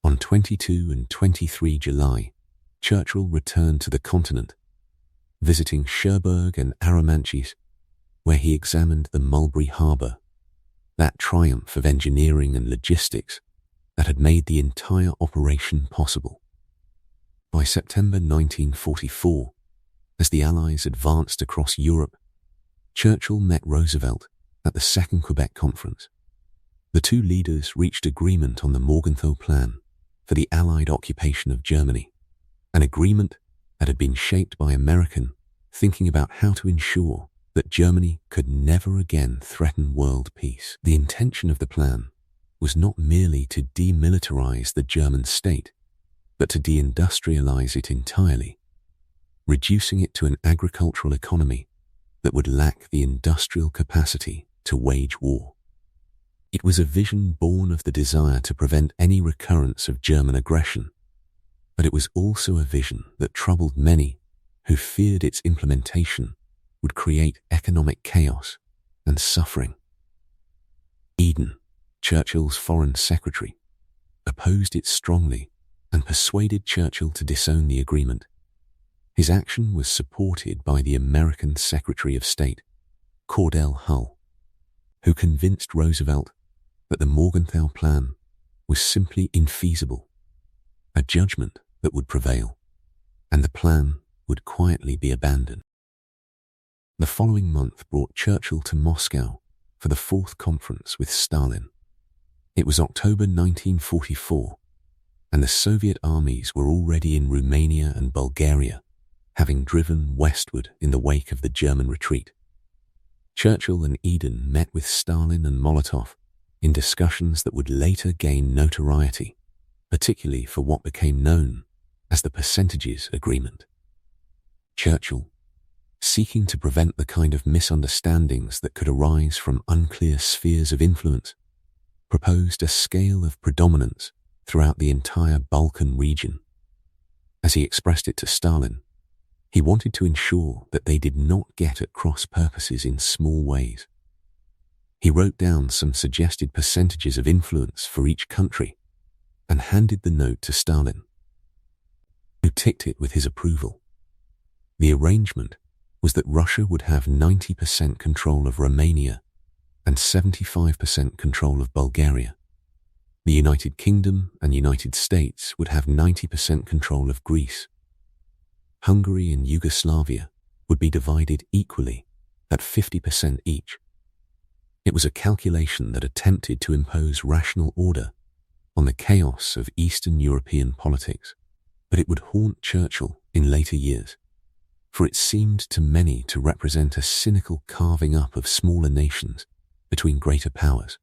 On 22 and 23 July, Churchill returned to the continent, visiting Cherbourg and Arromanches, where he examined the Mulberry Harbour, that triumph of engineering and logistics that had made the entire operation possible. By September 1944, as the Allies advanced across Europe, Churchill met Roosevelt at the Second Quebec Conference. The two leaders reached agreement on the Morgenthau Plan for the Allied occupation of Germany, an agreement that had been shaped by American thinking about how to ensure that Germany could never again threaten world peace. The intention of the plan was not merely to demilitarize the German state, but to deindustrialize it entirely, reducing it to an agricultural economy that would lack the industrial capacity to wage war. It was a vision born of the desire to prevent any recurrence of German aggression, but it was also a vision that troubled many who feared its implementation would create economic chaos and suffering. Eden, Churchill's foreign secretary, opposed it strongly and persuaded Churchill to disown the agreement. His action was supported by the American Secretary of State, Cordell Hull, who convinced Roosevelt that the Morgenthau Plan was simply infeasible, a judgment that would prevail, and the plan would quietly be abandoned. The following month brought Churchill to Moscow for the Fourth Conference with Stalin. It was October 1944, and the Soviet armies were already in Romania and Bulgaria, having driven westward in the wake of the German retreat. Churchill and Eden met with Stalin and Molotov in discussions that would later gain notoriety, particularly for what became known as the Percentages Agreement. Churchill, seeking to prevent the kind of misunderstandings that could arise from unclear spheres of influence, proposed a scale of predominance throughout the entire Balkan region. As he expressed it to Stalin, he wanted to ensure that they did not get at cross purposes in small ways. He wrote down some suggested percentages of influence for each country and handed the note to Stalin, who ticked it with his approval. The arrangement was that Russia would have 90% control of Romania and 75% control of Bulgaria. The United Kingdom and United States would have 90% control of Greece. Hungary and Yugoslavia would be divided equally at 50% each. It was a calculation that attempted to impose rational order on the chaos of Eastern European politics, but it would haunt Churchill in later years, for it seemed to many to represent a cynical carving up of smaller nations between greater powers.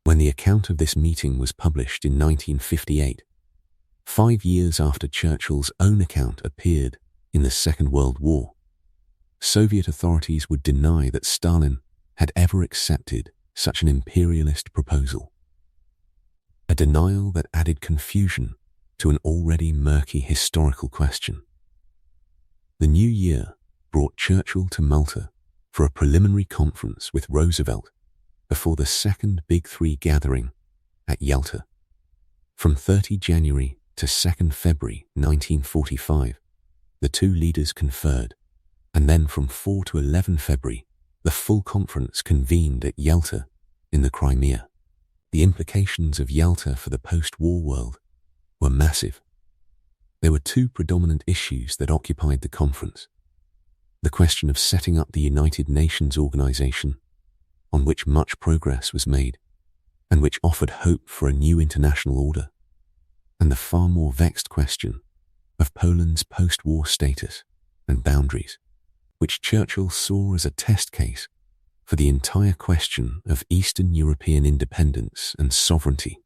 When the account of this meeting was published in 1958, 5 years after Churchill's own account appeared in the Second World War, Soviet authorities would deny that Stalin had ever accepted such an imperialist proposal, a denial that added confusion to an already murky historical question. The new year brought Churchill to Malta for a preliminary conference with Roosevelt before the second Big Three gathering at Yalta. From 30 January to 2nd February 1945, the two leaders conferred, and then from 4 to 11 February, the full conference convened at Yalta in the Crimea. The implications of Yalta for the post-war world were massive. There were two predominant issues that occupied the conference: the question of setting up the United Nations organization, on which much progress was made, and which offered hope for a new international order, and the far more vexed question of Poland's post-war status and boundaries, which Churchill saw as a test case for the entire question of Eastern European independence and sovereignty.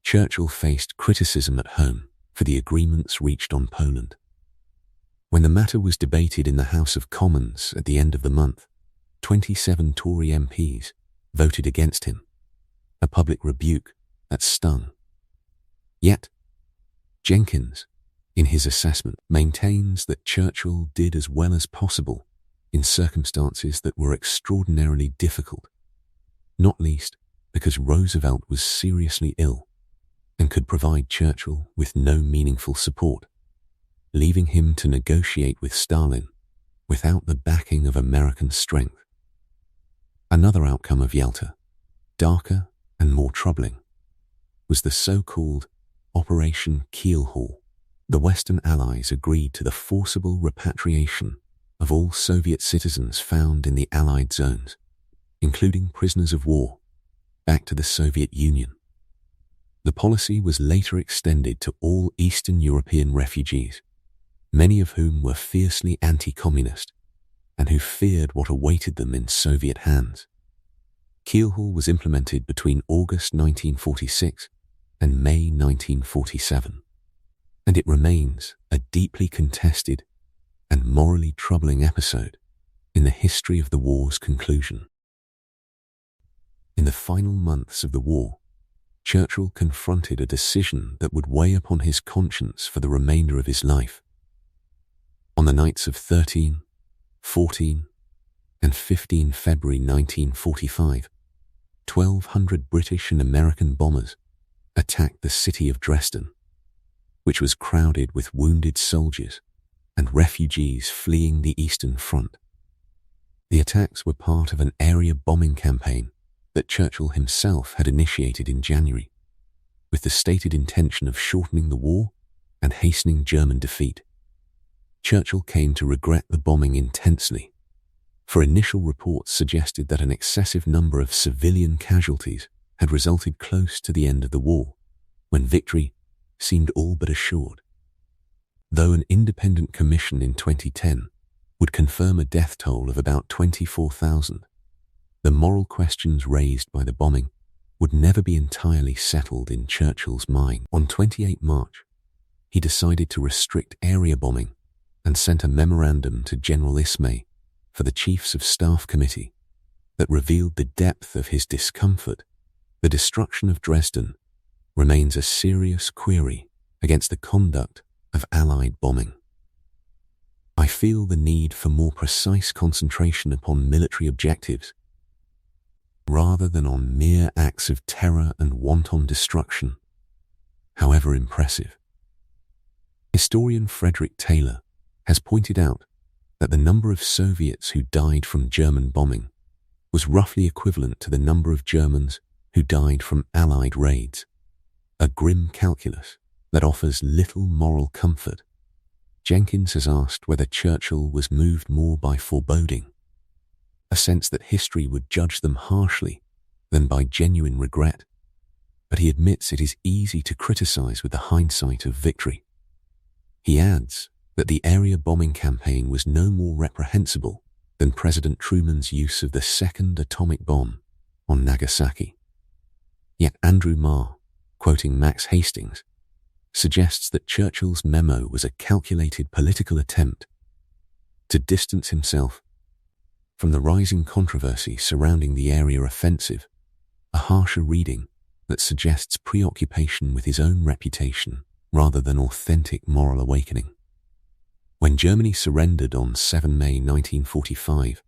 Churchill faced criticism at home for the agreements reached on Poland. When the matter was debated in the House of Commons at the end of the month, 27 Tory MPs voted against him, a public rebuke that stung. Yet, Jenkins, in his assessment, maintains that Churchill did as well as possible in circumstances that were extraordinarily difficult, not least because Roosevelt was seriously ill and could provide Churchill with no meaningful support, leaving him to negotiate with Stalin without the backing of American strength. Another outcome of Yalta, darker and more troubling, was the so-called Operation Keelhaul. The Western Allies agreed to the forcible repatriation of all Soviet citizens found in the Allied zones, including prisoners of war, back to the Soviet Union. The policy was later extended to all Eastern European refugees, many of whom were fiercely anti-communist and who feared what awaited them in Soviet hands. Keelhaul was implemented between August 1946 and May 1947, and it remains a deeply contested and morally troubling episode in the history of the war's conclusion. In the final months of the war, Churchill confronted a decision that would weigh upon his conscience for the remainder of his life. On the nights of 13, 14, and 15 February 1945, 1,200 British and American bombers attacked the city of Dresden, which was crowded with wounded soldiers and refugees fleeing the Eastern Front. The attacks were part of an area bombing campaign that Churchill himself had initiated in January, with the stated intention of shortening the war and hastening German defeat. Churchill came to regret the bombing intensely, for initial reports suggested that an excessive number of civilian casualties had resulted close to the end of the war, when victory seemed all but assured. Though an independent commission in 2010 would confirm a death toll of about 24,000, the moral questions raised by the bombing would never be entirely settled in Churchill's mind. On 28 March, he decided to restrict area bombing and sent a memorandum to General Ismay for the Chiefs of Staff Committee that revealed the depth of his discomfort. The destruction of Dresden remains a serious query against the conduct of Allied bombing. I feel the need for more precise concentration upon military objectives, rather than on mere acts of terror and wanton destruction, however impressive. Historian Frederick Taylor has pointed out that the number of Soviets who died from German bombing was roughly equivalent to the number of Germans who died from Allied raids, a grim calculus that offers little moral comfort. Jenkins has asked whether Churchill was moved more by foreboding, a sense that history would judge them harshly, than by genuine regret, but he admits it is easy to criticize with the hindsight of victory. He adds that the area bombing campaign was no more reprehensible than President Truman's use of the second atomic bomb on Nagasaki. Yet Andrew Marr, quoting Max Hastings, suggests that Churchill's memo was a calculated political attempt to distance himself from the rising controversy surrounding the area offensive, a harsher reading that suggests preoccupation with his own reputation rather than authentic moral awakening. When Germany surrendered on 7 May 1945,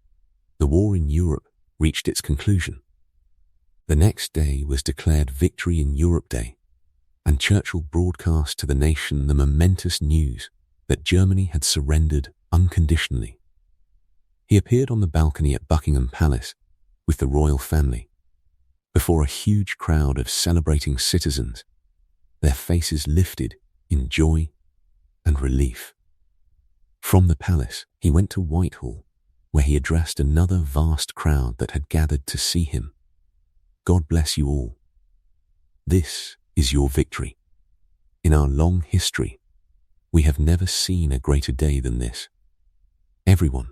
the war in Europe reached its conclusion. The next day was declared Victory in Europe Day, and Churchill broadcast to the nation the momentous news that Germany had surrendered unconditionally. He appeared on the balcony at Buckingham Palace with the royal family, before a huge crowd of celebrating citizens, their faces lifted in joy and relief. From the palace, he went to Whitehall, where he addressed another vast crowd that had gathered to see him. God bless you all. This is your victory. In our long history, we have never seen a greater day than this. Everyone,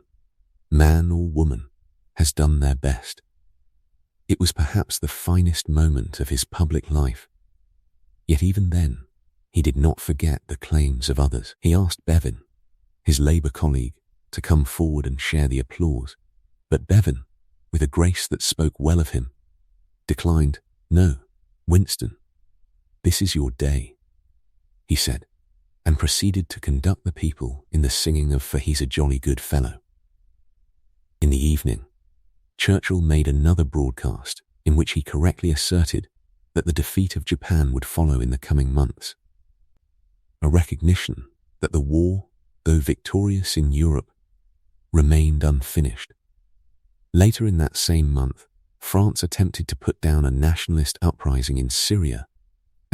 man or woman, has done their best. It was perhaps the finest moment of his public life. Yet even then, he did not forget the claims of others. He asked Bevan, his Labour colleague, to come forward and share the applause, but Bevan, with a grace that spoke well of him, declined. "No, Winston, this is your day," he said, and proceeded to conduct the people in the singing of "For He's a Jolly Good Fellow." In the evening, Churchill made another broadcast in which he correctly asserted that the defeat of Japan would follow in the coming months, a recognition that the war, though victorious in Europe, remained unfinished. Later in that same month, France attempted to put down a nationalist uprising in Syria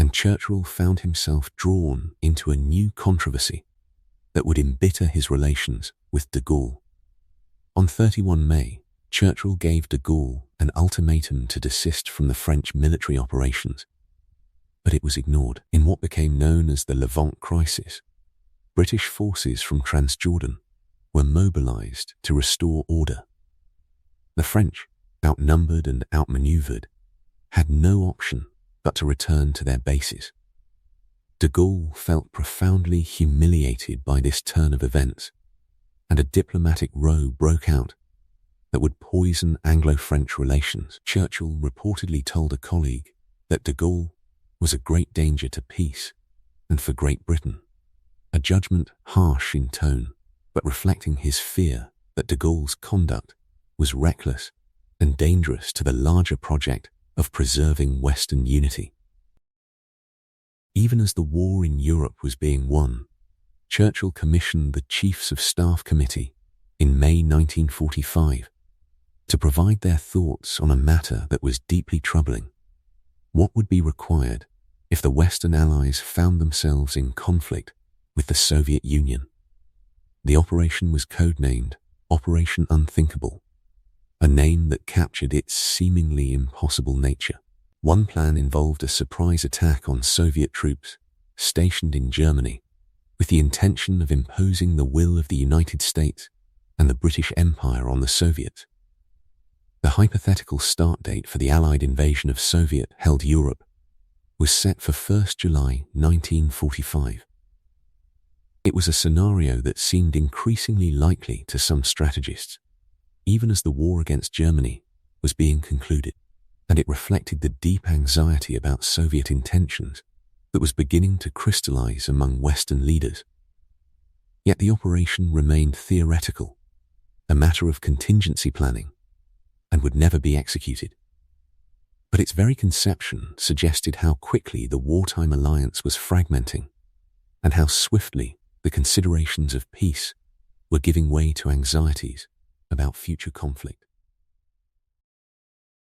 and Churchill found himself drawn into a new controversy that would embitter his relations with de Gaulle. On 31 May, Churchill gave de Gaulle an ultimatum to desist from the French military operations, but it was ignored. In what became known as the Levant crisis, British forces from Transjordan were mobilized to restore order. The French, outnumbered and outmaneuvered, had no option but to return to their bases. De Gaulle felt profoundly humiliated by this turn of events, and a diplomatic row broke out that would poison Anglo-French relations. Churchill reportedly told a colleague that de Gaulle was a great danger to peace and for Great Britain, a judgment harsh in tone, but reflecting his fear that de Gaulle's conduct was reckless and dangerous to the larger project of preserving Western unity. Even as the war in Europe was being won, Churchill commissioned the Chiefs of Staff Committee in May 1945 to provide their thoughts on a matter that was deeply troubling. What would be required if the Western Allies found themselves in conflict with the Soviet Union? The operation was codenamed Operation Unthinkable, a name that captured its seemingly impossible nature. One plan involved a surprise attack on Soviet troops stationed in Germany with the intention of imposing the will of the United States and the British Empire on the Soviets. The hypothetical start date for the Allied invasion of Soviet-held Europe was set for 1st July 1945. It was a scenario that seemed increasingly likely to some strategists, even as the war against Germany was being concluded, and it reflected the deep anxiety about Soviet intentions that was beginning to crystallize among Western leaders. Yet the operation remained theoretical, a matter of contingency planning, and would never be executed. But its very conception suggested how quickly the wartime alliance was fragmenting, and how swiftly the considerations of peace were giving way to anxieties about future conflict.